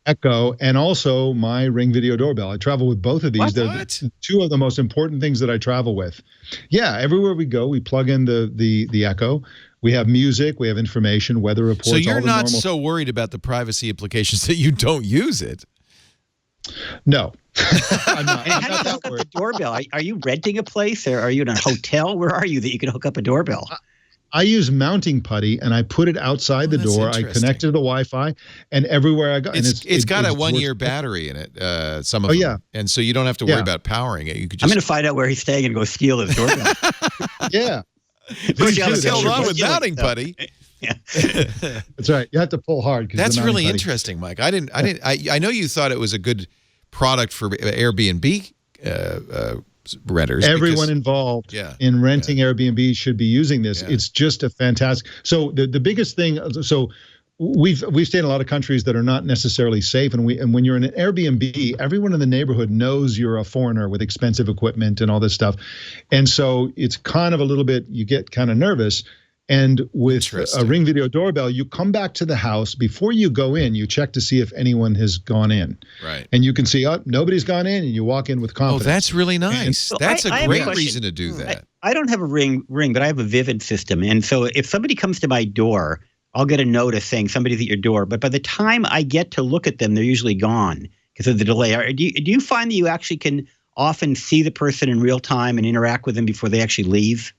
Echo and also my Ring video doorbell. I travel with both of these. They're two of the most important things that I travel with. Yeah, everywhere we go, we plug in the Echo. We have music, we have information, weather reports. So you're not so worried about the privacy implications that you don't use it? No. I'm not. And how do you hook up a doorbell? Are you renting a place or are you in a hotel? Where are you that you can hook up a doorbell? I use mounting putty and I put it outside the door. I connect it to the Wi-Fi, and everywhere I go. It's got a 1-year battery in it. Some of them. And so you don't have to worry about powering it. You could just. I'm going to find out where he's staying and go steal his doorbell. Yeah. Just held on with mounting putty. Yeah. That's right. You have to pull hard. That's really interesting, Mike. I know you thought it was a good product for Airbnb renters. Everyone involved in renting Airbnb should be using this. It's just a fantastic. So the biggest thing. So we've stayed in a lot of countries that are not necessarily safe, and when you're in an Airbnb, everyone in the neighborhood knows you're a foreigner with expensive equipment and all this stuff, and so it's kind of a little bit, you get kind of nervous. And with a Ring video doorbell, you come back to the house before you go in. You check to see if anyone has gone in, right? And you can see, nobody's gone in, and you walk in with confidence. Oh, that's really nice. That's a great reason to do that. I don't have a ring, but I have a Vivid system, and so if somebody comes to my door, I'll get a notice saying somebody's at your door. But by the time I get to look at them, they're usually gone because of the delay. Do you find that you actually can often see the person in real time and interact with them before they actually leave?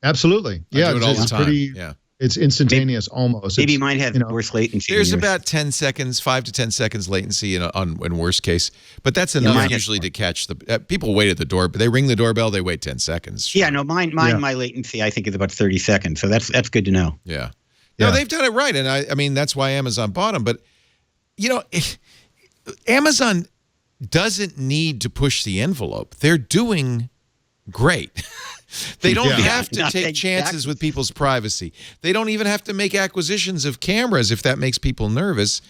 Absolutely. Yeah, I do it all the time. It's instantaneous almost. Maybe mine has worse latency. There's about 10 seconds, 5 to 10 seconds latency in worst case. But that's enough usually to catch the people wait at the door, but they ring the doorbell, they wait 10 seconds. Yeah, no, my latency I think is about 30 seconds. So that's good to know. Yeah. No, they've done it right, and I mean that's why Amazon bought them. But Amazon doesn't need to push the envelope. They're doing great. They don't have to take chances with people's privacy. They don't even have to make acquisitions of cameras if that makes people nervous.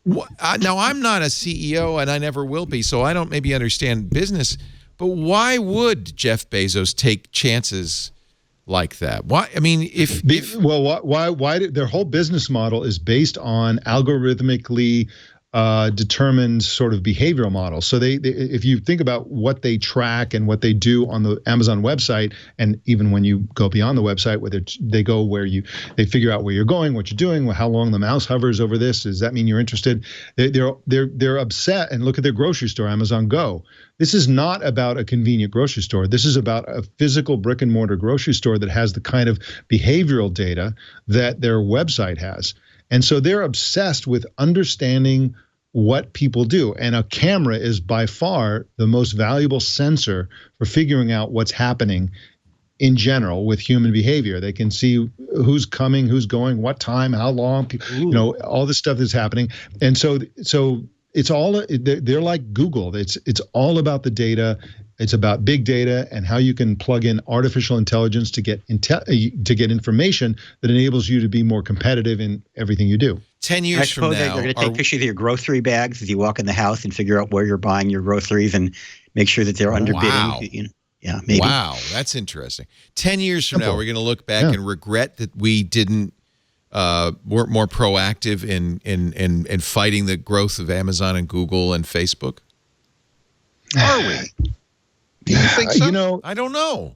Now, I'm not a CEO, and I never will be, so I don't maybe understand business. But why would Jeff Bezos take chances like that? Why? I mean, why their whole business model is based on algorithmically determined sort of behavioral models. So they, if you think about what they track and what they do on the Amazon website, and even when you go beyond the website, whether they go where they figure out where you're going, what you're doing, how long the mouse hovers over this. Does that mean you're interested? They're upset. And look at their grocery store, Amazon Go. This is not about a convenient grocery store. This is about a physical brick and mortar grocery store that has the kind of behavioral data that their website has. And so they're obsessed with understanding what people do. And a camera is by far the most valuable sensor for figuring out what's happening in general with human behavior. They can see who's coming, who's going, what time, how long, all this stuff that's happening. And so it's all, they're like Google. It's all about the data. It's about big data and how you can plug in artificial intelligence to get information that enables you to be more competitive in everything you do. 10 years from now, they're going to take pictures of your grocery bags as you walk in the house and figure out where you're buying your groceries and make sure that they're underbidding. Wow. Yeah, maybe. Wow, that's interesting. 10 years from now, we're going to look back and regret that we weren't more proactive in fighting the growth of Amazon and Google and Facebook. Are we? Do you think so? I don't know.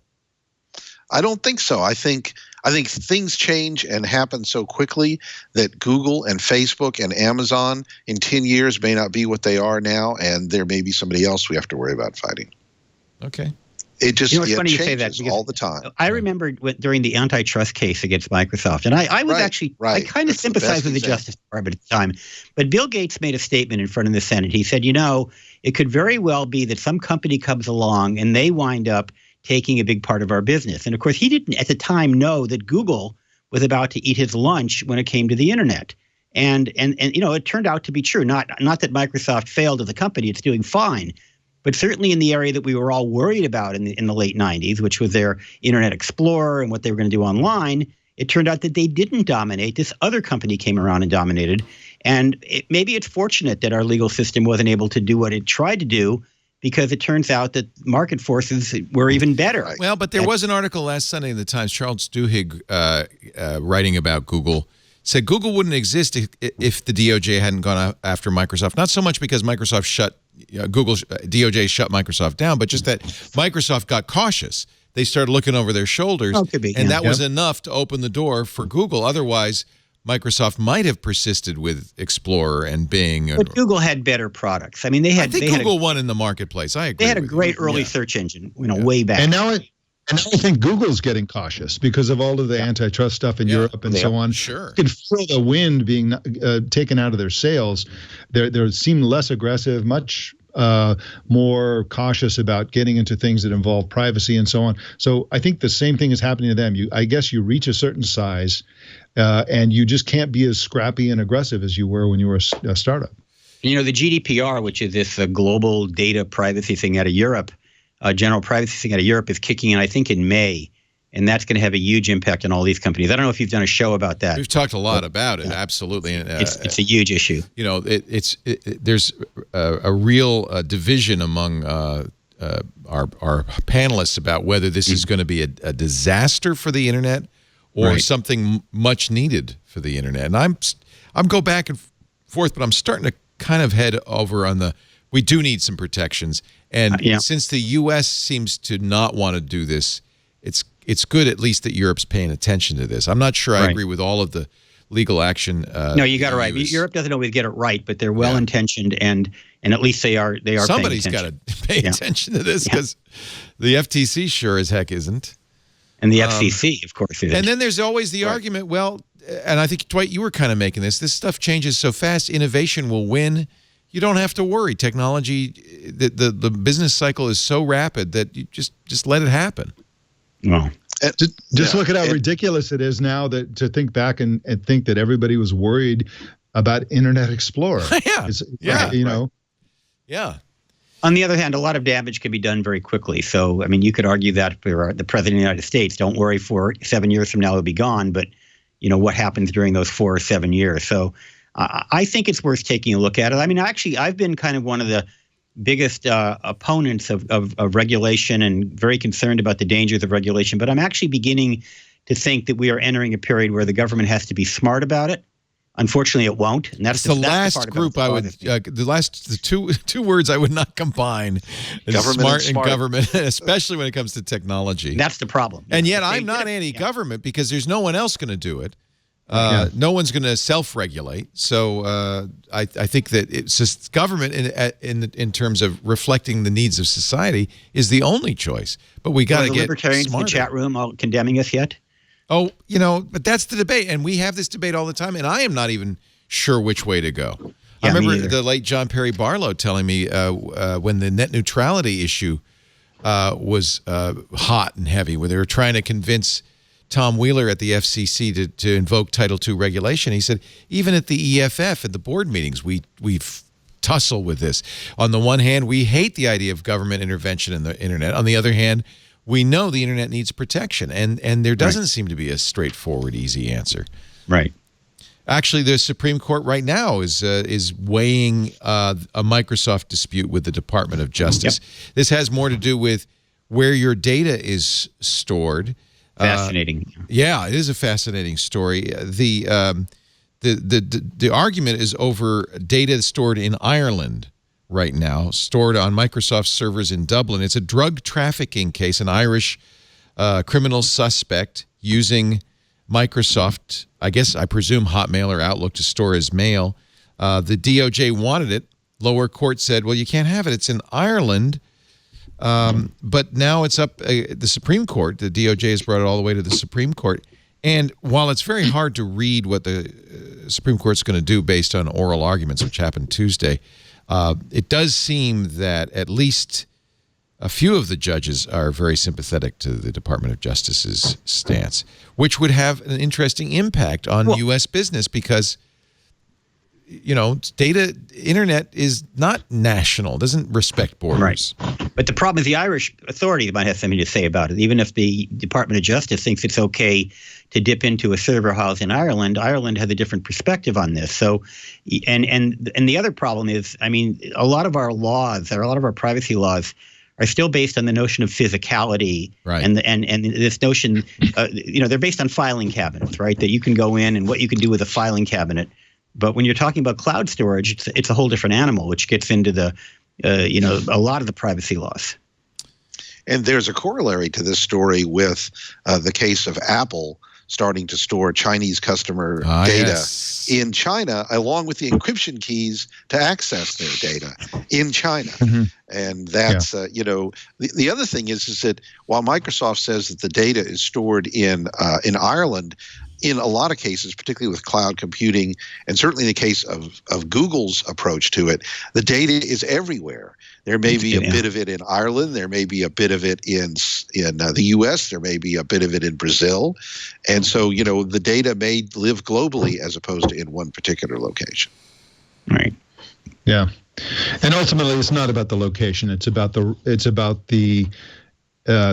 I don't think so. I think things change and happen so quickly that Google and Facebook and Amazon in 10 years may not be what they are now, and there may be somebody else we have to worry about fighting. Okay. It just it's funny you say that all the time. I remember during the antitrust case against Microsoft, and I was I kind of sympathized with the Justice Department at the time, but Bill Gates made a statement in front of the Senate. He said, it could very well be that some company comes along and they wind up taking a big part of our business. And of course, he didn't at the time know that Google was about to eat his lunch when it came to the internet. And it turned out to be true. Not that Microsoft failed as a company; it's doing fine. But certainly in the area that we were all worried about in the late 90s, which was their Internet Explorer and what they were going to do online, it turned out that they didn't dominate. This other company came around and dominated. And maybe it's fortunate that our legal system wasn't able to do what it tried to do, because it turns out that market forces were even better. Well, but there was an article last Sunday in the Times, Charles Duhigg writing about Google, said Google wouldn't exist if the DOJ hadn't gone after Microsoft. Not so much because Microsoft DOJ shut Microsoft down, but just that Microsoft got cautious. They started looking over their shoulders, that was enough to open the door for Google. Otherwise, Microsoft might have persisted with Explorer and Bing. But Google had better products. I mean, I think Google won in the marketplace. I agree. They had a great early search engine, way back. And now I think Google's getting cautious because of all of the antitrust stuff in Europe and so on. Sure. You can feel the wind being taken out of their sails. They seem less aggressive, much more cautious about getting into things that involve privacy and so on. So I think the same thing is happening to them. I guess you reach a certain size and you just can't be as scrappy and aggressive as you were when you were a startup. The GDPR, which is this global data privacy thing out of Europe, general privacy thing out of Europe, is kicking in, I think, in May. And that's going to have a huge impact on all these companies. I don't know if you've done a show about that. We've talked a lot about it, absolutely. It's a huge issue. There's a real division among our panelists about whether this is going to be a disaster for the internet or something much needed for the internet. And I'm go back and forth, but I'm starting to kind of head over on we do need some protections. And since the U.S. seems to not want to do this, it's good at least that Europe's paying attention to this. I'm not sure I agree with all of the legal action. No, you got it right. Europe doesn't always get it right, but they're well intentioned, and at least they are. Somebody's got to pay attention to this, because the FTC sure as heck isn't, and the FCC, of course, isn't. And then there's always the argument. Well, and I think Dwight, you were kind of making this. This stuff changes so fast. Innovation will win. You don't have to worry. Technology, the business cycle is so rapid that you just let it happen. Well, just look at how ridiculous it is now to think back and think that everybody was worried about Internet Explorer. Yeah. On the other hand, a lot of damage can be done very quickly. So, I mean, you could argue that for the President of the United States, don't worry, 7 years from now it'll be gone. But, what happens during those 4 or 7 years? So I think it's worth taking a look at it. I mean, actually, I've been kind of one of the biggest opponents of regulation and very concerned about the dangers of regulation. But I'm actually beginning to think that we are entering a period where the government has to be smart about it. Unfortunately, it won't, and that's the last group I would. The two words I would not combine: is government smart and government, especially when it comes to technology. That's the problem. And yet, I'm not anti-government because there's no one else going to do it. No one's going to self-regulate. So I think that it's just government in terms of reflecting the needs of society is the only choice. But we got to get libertarians smarter. in the chat room all condemning us yet? Oh, but that's the debate, and we have this debate all the time, and I am not even sure which way to go. Yeah, I remember the late John Perry Barlow telling me when the net neutrality issue was hot and heavy, where they were trying to convince Tom Wheeler at the FCC to invoke Title II regulation. He said, even at the EFF, at the board meetings, we tussle with this. On the one hand, we hate the idea of government intervention in the internet. On the other hand, we know the internet needs protection, and there doesn't seem to be a straightforward, easy answer. Right. Actually, the Supreme Court right now is weighing a Microsoft dispute with the Department of Justice. Yep. This has more to do with where your data is stored. Fascinating. Yeah, it is a fascinating story. The argument is over data stored in Ireland right now, stored on Microsoft servers in Dublin. It's a drug trafficking case, an Irish criminal suspect using Microsoft, I presume Hotmail or Outlook to store his mail. The DOJ wanted it. Lower court said, well, you can't have it. It's in Ireland. But now it's up the Supreme Court. The DOJ has brought it all the way to the Supreme Court. And while it's very hard to read what the Supreme Court's going to do based on oral arguments, which happened Tuesday, it does seem that at least a few of the judges are very sympathetic to the Department of Justice's stance, which would have an interesting impact on U.S. business because, internet is not national, doesn't respect borders. Right. But the problem is the Irish authority might have something to say about it. Even if the Department of Justice thinks it's okay to dip into a server house in Ireland, Ireland has a different perspective on this. So, and the other problem is, a lot of our laws, or a lot of our privacy laws, are still based on the notion of physicality, right? And this notion, they're based on filing cabinets, right? That you can go in and what you can do with a filing cabinet. But when you're talking about cloud storage, it's a whole different animal, which gets into the, a lot of the privacy laws. And there's a corollary to this story with the case of Apple starting to store Chinese customer data in China, along with the encryption keys to access their data in China. Mm-hmm. And that's, the other thing is that while Microsoft says that the data is stored in Ireland, in a lot of cases, particularly with cloud computing, and certainly in the case of Google's approach to it, the data is everywhere. There may be a bit of it in Ireland. There may be a bit of it in the U.S. There may be a bit of it in Brazil. And so, the data may live globally as opposed to in one particular location. Right. Yeah. And ultimately, it's not about the location. It's about the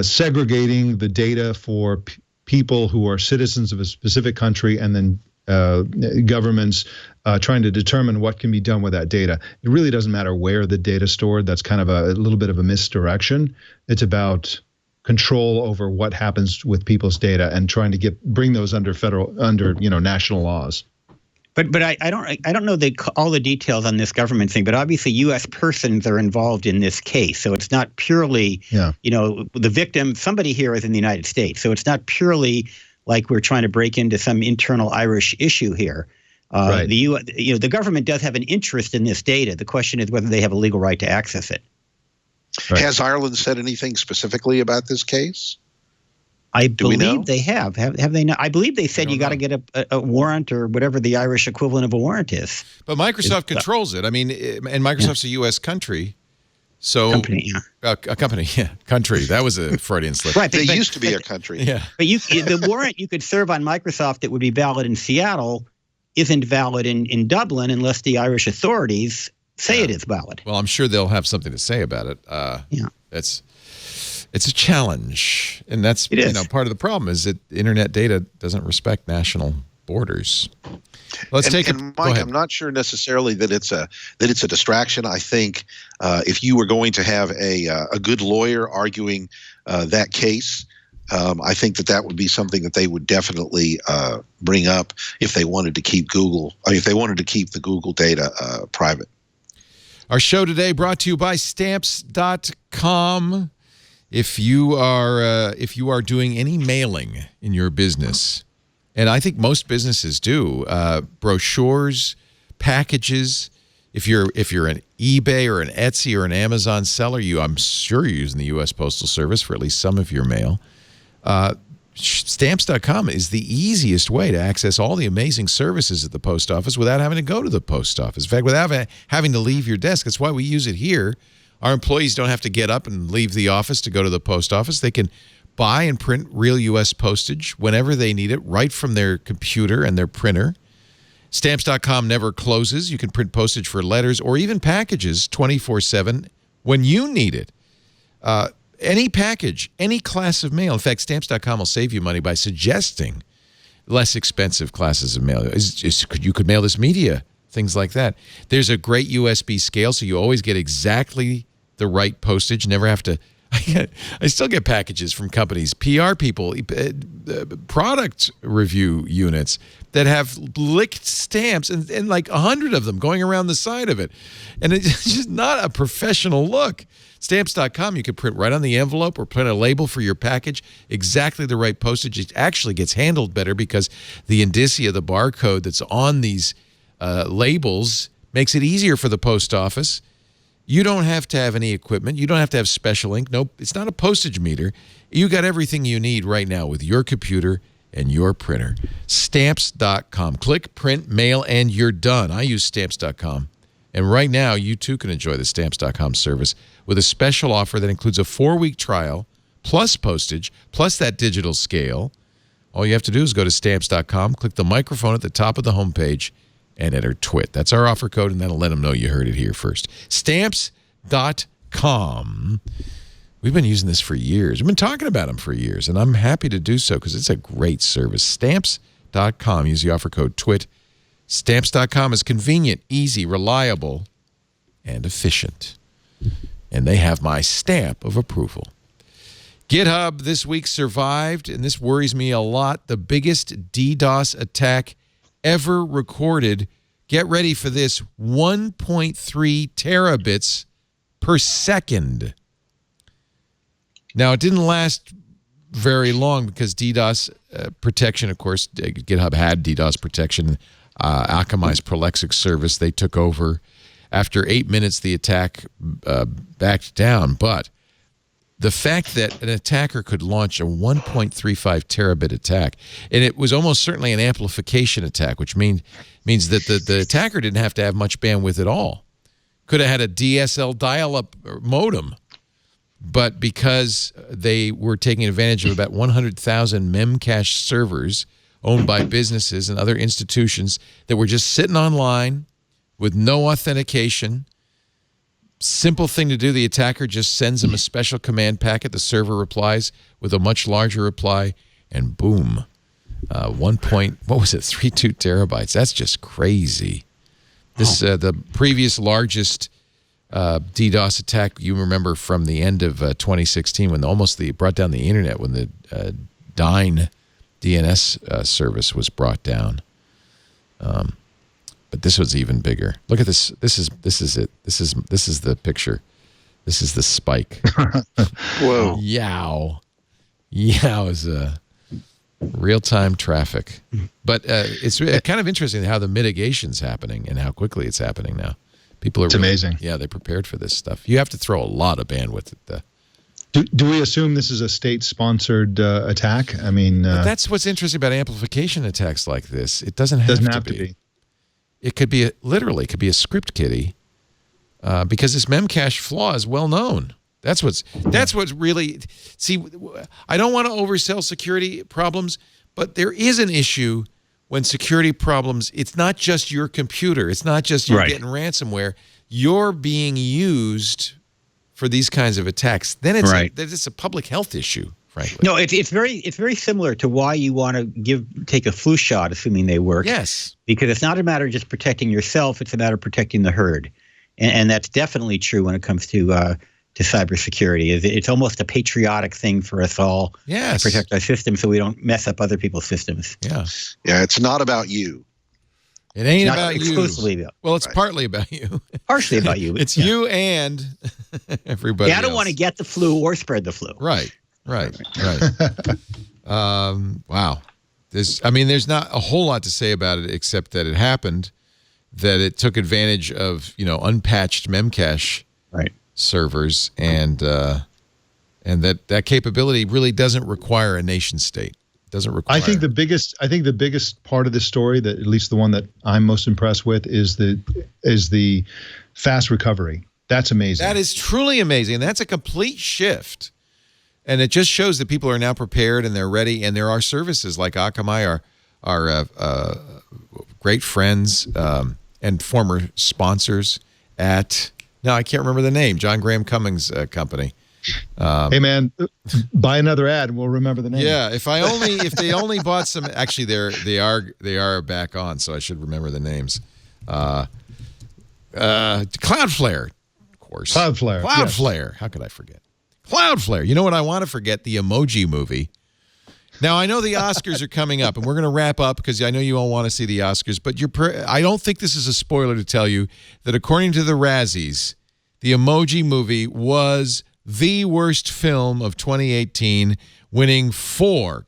segregating the data for people who are citizens of a specific country, and then governments trying to determine what can be done with that data. It really doesn't matter where the data is stored. That's kind of a little bit of a misdirection. It's about control over what happens with people's data and trying to bring those under national laws. But I don't know all the details on this government thing, but obviously U.S. persons are involved in this case. So it's not purely, the victim, somebody here is in the United States. So it's not purely like we're trying to break into some internal Irish issue here. Right. The government does have an interest in this data. The question is whether they have a legal right to access it. Right. Has Ireland said anything specifically about this case? I believe they have. Have they not? I believe they said you got to get a warrant or whatever the Irish equivalent of a warrant is. But Microsoft controls it. I mean, and Microsoft's a U.S. country. So company, a company, country. That was a Freudian slip. Right. They used to be a country. Yeah. But the warrant you could serve on Microsoft that would be valid in Seattle isn't valid in Dublin unless the Irish authorities say it is valid. Well, I'm sure they'll have something to say about it. It's a challenge, and that's part of the problem is that internet data doesn't respect national borders. Let's take it. Mike, I'm not sure necessarily that it's a distraction. I think if you were going to have a good lawyer arguing that case, I think that would be something that they would definitely bring up if they wanted to keep Google. I mean, if they wanted to keep the Google data private. Our show today brought to you by Stamps.com. If you are doing any mailing in your business, and I think most businesses do, brochures, packages. If you're an eBay or an Etsy or an Amazon seller, I'm sure you're using the U.S. Postal Service for at least some of your mail. Stamps.com is the easiest way to access all the amazing services at the post office without having to go to the post office. In fact, without having to leave your desk. That's why we use it here. Our employees don't have to get up and leave the office to go to the post office. They can buy and print real U.S. postage whenever they need it, right from their computer and their printer. Stamps.com never closes. You can print postage for letters or even packages 24/7 when you need it. Any package, any class of mail. In fact, Stamps.com will save you money by suggesting less expensive classes of mail. You could mail this media, things like that. There's a great USB scale, so you always get exactly the right postage. Never have to. I still get packages from companies, PR people, product review units that have licked stamps and like 100 of them going around the side of it. And it's just not a professional look. Stamps.com, you can print right on the envelope or print a label for your package, exactly the right postage. It actually gets handled better because the indicia, the barcode that's on these labels, makes it easier for the post office. You don't have to have any equipment. You don't have to have special ink. Nope, it's not a postage meter. You got everything you need right now with your computer and your printer. Stamps.com. Click, print, mail, and you're done. I use Stamps.com. And right now, you too can enjoy the Stamps.com service with a special offer that includes a 4-week trial, plus postage, plus that digital scale. All you have to do is go to Stamps.com, click the microphone at the top of the homepage, and enter TWIT. That's our offer code, and that'll let them know you heard it here first. Stamps.com. We've been using this for years. We've been talking about them for years, and I'm happy to do so because it's a great service. Stamps.com. Use the offer code TWIT. Stamps.com is convenient, easy, reliable, and efficient. And they have my stamp of approval. GitHub this week survived, and this worries me a lot, the biggest DDoS attack ever recorded. Get ready for this, 1.3 terabits per second. Now, it didn't last very long because DDoS protection, of course, GitHub had DDoS protection. Akamai's Prolexic service, they took over. After 8 minutes, the attack backed down. But the fact that an attacker could launch a 1.35 terabit attack, and it was almost certainly an amplification attack, which means that the attacker didn't have to have much bandwidth at all. Could have had a DSL dial-up modem. But because they were taking advantage of about 100,000 Memcache servers owned by businesses and other institutions that were just sitting online with no authentication, simple thing to do, the attacker just sends them a special command packet. The server replies with a much larger reply, and boom, 32 terabytes. That's just crazy. This the previous largest DDoS attack you remember from the end of 2016 when it brought down the internet when the Dyn DNS service was brought down. But this was even bigger. Look at this. This is it. This is the picture. This is the spike. Whoa. Yow. Yow is real-time traffic. But it's kind of interesting how the mitigation's happening and how quickly it's happening now. People are amazing. Yeah, they're prepared for this stuff. You have to throw a lot of bandwidth at the. Do we assume this is a state-sponsored attack? I mean, that's what's interesting about amplification attacks like this. It doesn't have to be. It could be literally could be a script kiddie, because this Memcache flaw is well known. That's what's really. See, I don't want to oversell security problems, but there is an issue when security problems. It's not just your computer. It's not just you're getting ransomware. You're being used for these kinds of attacks. Then it's a public health issue. Frankly. No, it's very similar to why you want to take a flu shot, assuming they work. Yes, because it's not a matter of just protecting yourself; it's a matter of protecting the herd, and that's definitely true when it comes to to cybersecurity. It's almost a patriotic thing for us all Yes. to protect our systems so we don't mess up other people's systems. Yeah. Yeah, it's not about you. It ain't Not about you. exclusively about- Well, it's partly about you. Partially about you. It's you and everybody Yeah, I don't else. want to get the flu or spread the flu. Right. Wow. There's not a whole lot to say about it except that it happened, that it took advantage of, unpatched Memcache servers, and that capability really doesn't require a nation state. It doesn't require. I think the biggest part of this story, that at least the one that I'm most impressed with, is the fast recovery. That's amazing. That is truly amazing. And that's a complete shift. And it just shows that people are now prepared and they're ready. And there are services like Akamai, our great friends and former sponsors at, now I can't remember the name, John Graham Cummings' company. Hey man, buy another ad and we'll remember the name. Yeah, if they only bought some. Actually, they are back on, so I should remember the names. Cloudflare, of course. Cloudflare. Cloudflare. Yes. How could I forget? Cloudflare. You know what I want to forget? The Emoji Movie. Now I know the Oscars are coming up, and we're going to wrap up because I know you all want to see the Oscars. But I don't think this is a spoiler to tell you that according to the Razzies, the Emoji Movie was the worst film of 2018, winning 4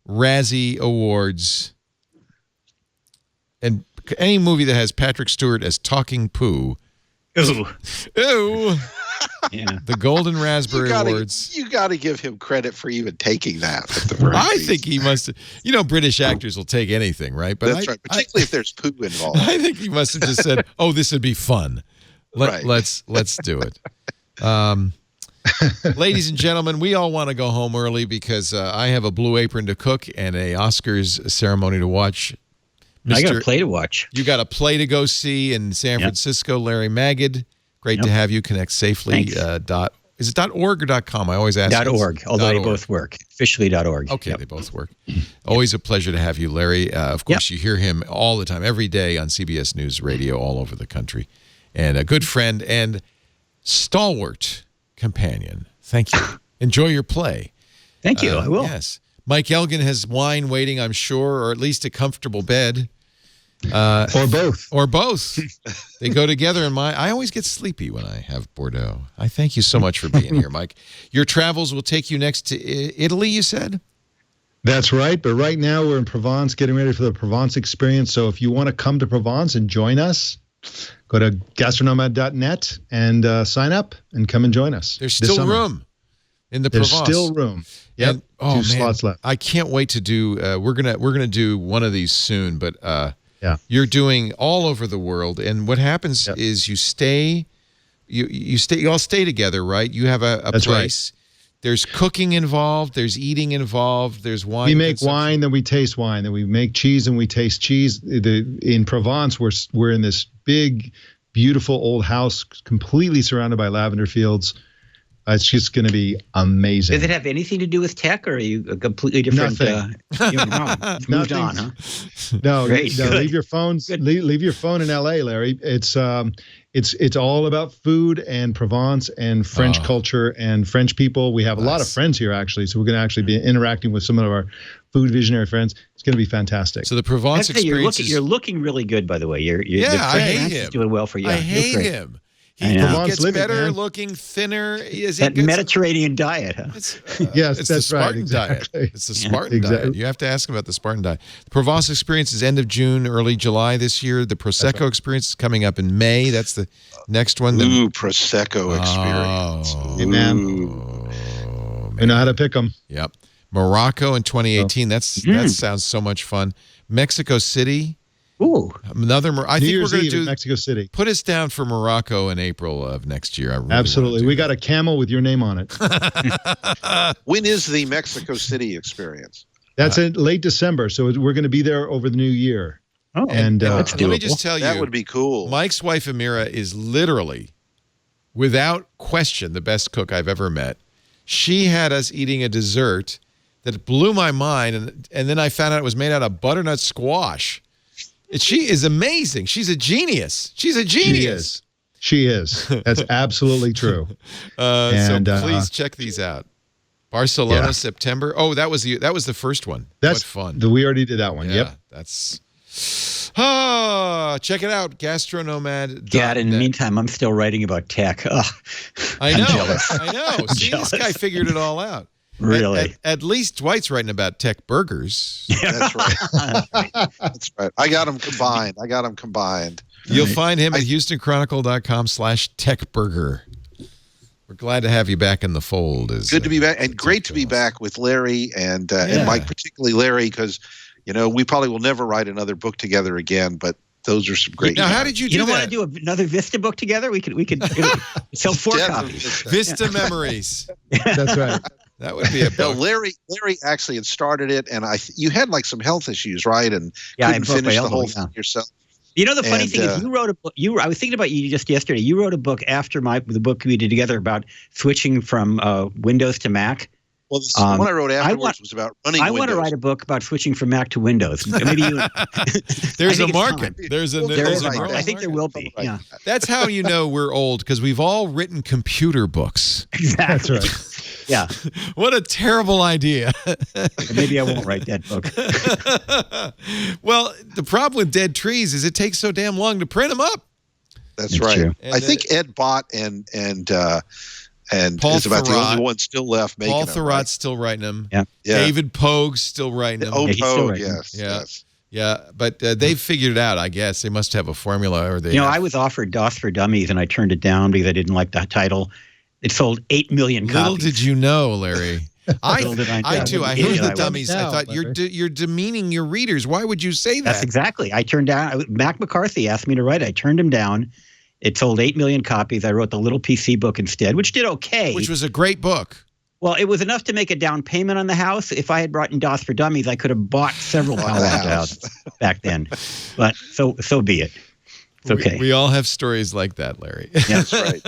Razzie Awards. And any movie that has Patrick Stewart as Talking Pooh. Ooh. Ooh. Yeah. The Golden Raspberry Awards. You got to give him credit for even taking that. At the very I least. think he must have, British actors will take anything, right? But That's right, particularly if there's poo involved. I think he must have just said, "Oh, this would be fun. Let's do it." Ladies and gentlemen, we all want to go home early because I have a Blue Apron to cook and a Oscars ceremony to watch. I got a play to watch. You got a play to go see in San Francisco. Larry Magid, great to have you. Connect Safely. Is it .org or .com? I always ask. .org, although they both work. Officially .org. Okay, they both work. Always a pleasure to have you, Larry. Of course, you hear him all the time, every day on CBS News Radio all over the country. And a good friend and stalwart companion. Thank you. Enjoy your play. Thank you. I will. Yes. Mike Elgin has wine waiting, I'm sure, or at least a comfortable bed. Or both. Or both. They go together. I always get sleepy when I have Bordeaux. I thank you so much for being here, Mike. Your travels will take you next to Italy, you said? That's right. But right now we're in Provence, getting ready for the Provence experience. So if you want to come to Provence and join us, go to gastronomad.net and sign up and come and join us. There's still room in the Provence. There's still room. Yep. And, 2 slots left. I can't wait to do. We're gonna do one of these soon, but you're doing all over the world. And what happens is you stay. You all stay together, right? You have a That's place. Right. There's cooking involved. There's eating involved. There's wine. We make wine, then we taste wine. Then we make cheese, and we taste cheese. In Provence, we're in this big, beautiful old house, completely surrounded by lavender fields. It's just going to be amazing. Does it have anything to do with tech, or are you a completely different? Nothing. Moved on, huh? No, Great, no. good. Leave your phones. Leave your phone in L.A., Larry. It's all about food and Provence and French culture and French people. We have a lot of friends here, actually, so we're going to actually be interacting with some of our food visionary friends. It's going to be fantastic. So the Provence experience. You're looking really good, by the way. I hate him. Doing well for you. I hate him. He gets better looking, thinner. That Mediterranean diet, huh? Yes, it's that's the Spartan right. Exactly. diet. It's the Spartan diet. You have to ask about the Spartan diet. The Provence experience is end of June, early July this year. The Prosecco experience is coming up in May. That's the next one. Ooh, Prosecco experience. Hey, man. We know how to pick them. Yep. Morocco in 2018. That sounds so much fun. Mexico City. Ooh. I think we're going to do Mexico City. Put us down for Morocco in April of next year. I really Absolutely. We got a camel with your name on it. When is the Mexico City experience? That's in late December. So we're going to be there over the new year. Oh, and that's let me just tell you, that would be cool. Mike's wife Amira is literally, without question, the best cook I've ever met. She had us eating a dessert that blew my mind, and then I found out it was made out of butternut squash. She is amazing. She's a genius. She's a genius. She is. That's absolutely true. So please check these out. Barcelona, Yeah. September. Oh, that was the first one. That's what fun. We already did that one. Yeah, Yep. that's. Check it out, gastronomad. Yeah, in the meantime, I'm still writing about tech. Ugh. I know. I'm jealous. I know. I'm See, jealous. this guy figured it all out. Really? At least Dwight's writing about tech burgers. That's right. That's right. I got them combined. You'll find him at HoustonChronicle.com/techburger. We're glad to have you back in the fold. Good to be back, and great to be back with Larry and Mike, particularly Larry, because we probably will never write another book together again. But those are some great. Now, how did you do that? You don't want to do another Vista book together? We could sell 4 copies. Vista Memories. That's right. That would be a book. No, Larry actually had started it, and you had like some health issues, right? And couldn't finish the whole thing yourself. You know, the funny thing is, you wrote a book. I was thinking about you just yesterday. You wrote a book after the book we did together about switching from Windows to Mac. Well, the one I wrote afterwards was about running Windows. I want to write a book about switching from Mac to Windows. Maybe you. There's a market. There's a market. I think there will be. Yeah. That's how you know we're old, because we've all written computer books. Exactly. That's right. Yeah. What a terrible idea. Maybe I won't write that book. Well, the problem with Dead Trees is it takes so damn long to print them up. That's right. True. I think Ed Bott and Paul is about the only one still left making Paul them. Thurrott's Right? still writing them. Yeah. David Pogue's still writing them. Oh, he's still Pogue, writing them. yes. Yeah. Yes. Yeah, but they've figured it out, I guess. They must have a formula. Or they I was offered DOS for Dummies, and I turned it down because I didn't like the title. It sold 8 million copies. Little did you know, Larry. I too. I hate the I dummies. I thought you're demeaning your readers. Why would you say that? That's exactly. I turned down. Mac McCarthy asked me to write it. I turned him down. It sold 8 million copies. I wrote the Little PC book instead, which did okay. Which was a great book. Well, it was enough to make a down payment on the house. If I had brought in DOS for Dummies, I could have bought several Palo Alto houses back then. But so be it. It's okay. We all have stories like that, Larry. Yeah, that's right.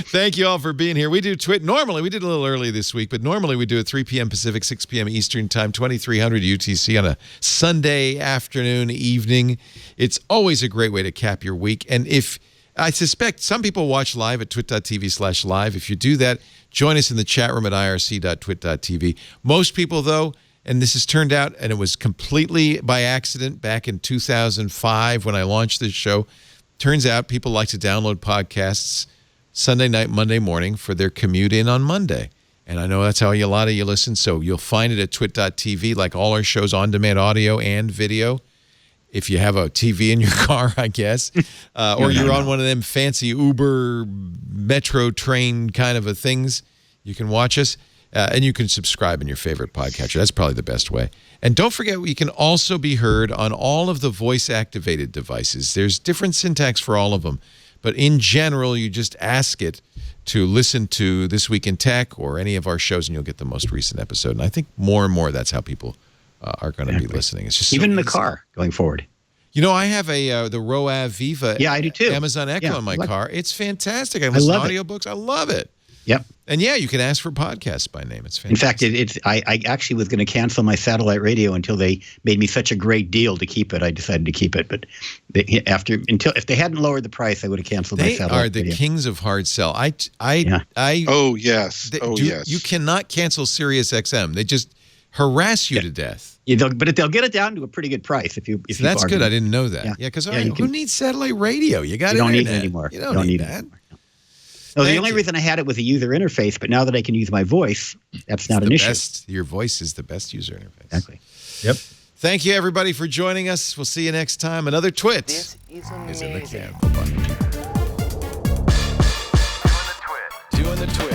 Thank you all for being here. We do normally we did a little early this week, but normally we do at 3 p.m. Pacific, 6 p.m. Eastern Time, 2300 UTC on a Sunday afternoon, evening. It's always a great way to cap your week. And if I suspect some people watch live at twit.tv/live. If you do that, join us in the chat room at irc.twit.tv. Most people, though, and this has turned out, and it was completely by accident back in 2005 when I launched this show, turns out people like to download podcasts Sunday night, Monday morning for their commute in on Monday. And I know that's how a lot of you listen, so you'll find it at twit.tv, like all our shows, on-demand audio and video. If you have a TV in your car, I guess, or you're on one of them fancy Uber, metro train kind of things, you can watch us. And you can subscribe in your favorite podcatcher. That's probably the best way. And don't forget, we can also be heard on all of the voice-activated devices. There's different syntax for all of them. But in general, you just ask it to listen to This Week in Tech or any of our shows, and you'll get the most recent episode. And I think more and more that's how people are going to be listening. It's just even in the easy. car going forward. You know, I have the Roav Viva I do too. Amazon Echo in my car. It's fantastic. I listen to audiobooks. I love it. Yep. And you can ask for podcasts by name. It's In fantastic. fact, I actually was going to cancel my satellite radio until they made me such a great deal to keep it. I decided to keep it, but if they hadn't lowered the price, I would have canceled my satellite radio. They are the kings of hard sell. Oh yes. Yes. You cannot cancel Sirius XM. They just harass you to death. But they'll get it down to a pretty good price if you. That's good. I didn't know that. Yeah, because who needs satellite radio? You got. You don't need it anymore. You don't need that. No, the only reason I had it was a user interface, but now that I can use my voice, that's not an issue. Your voice is the best user interface. Exactly. Yep. Thank you, everybody, for joining us. We'll see you next time. Another Twit is in the can. Bye-bye. Doing the Twit.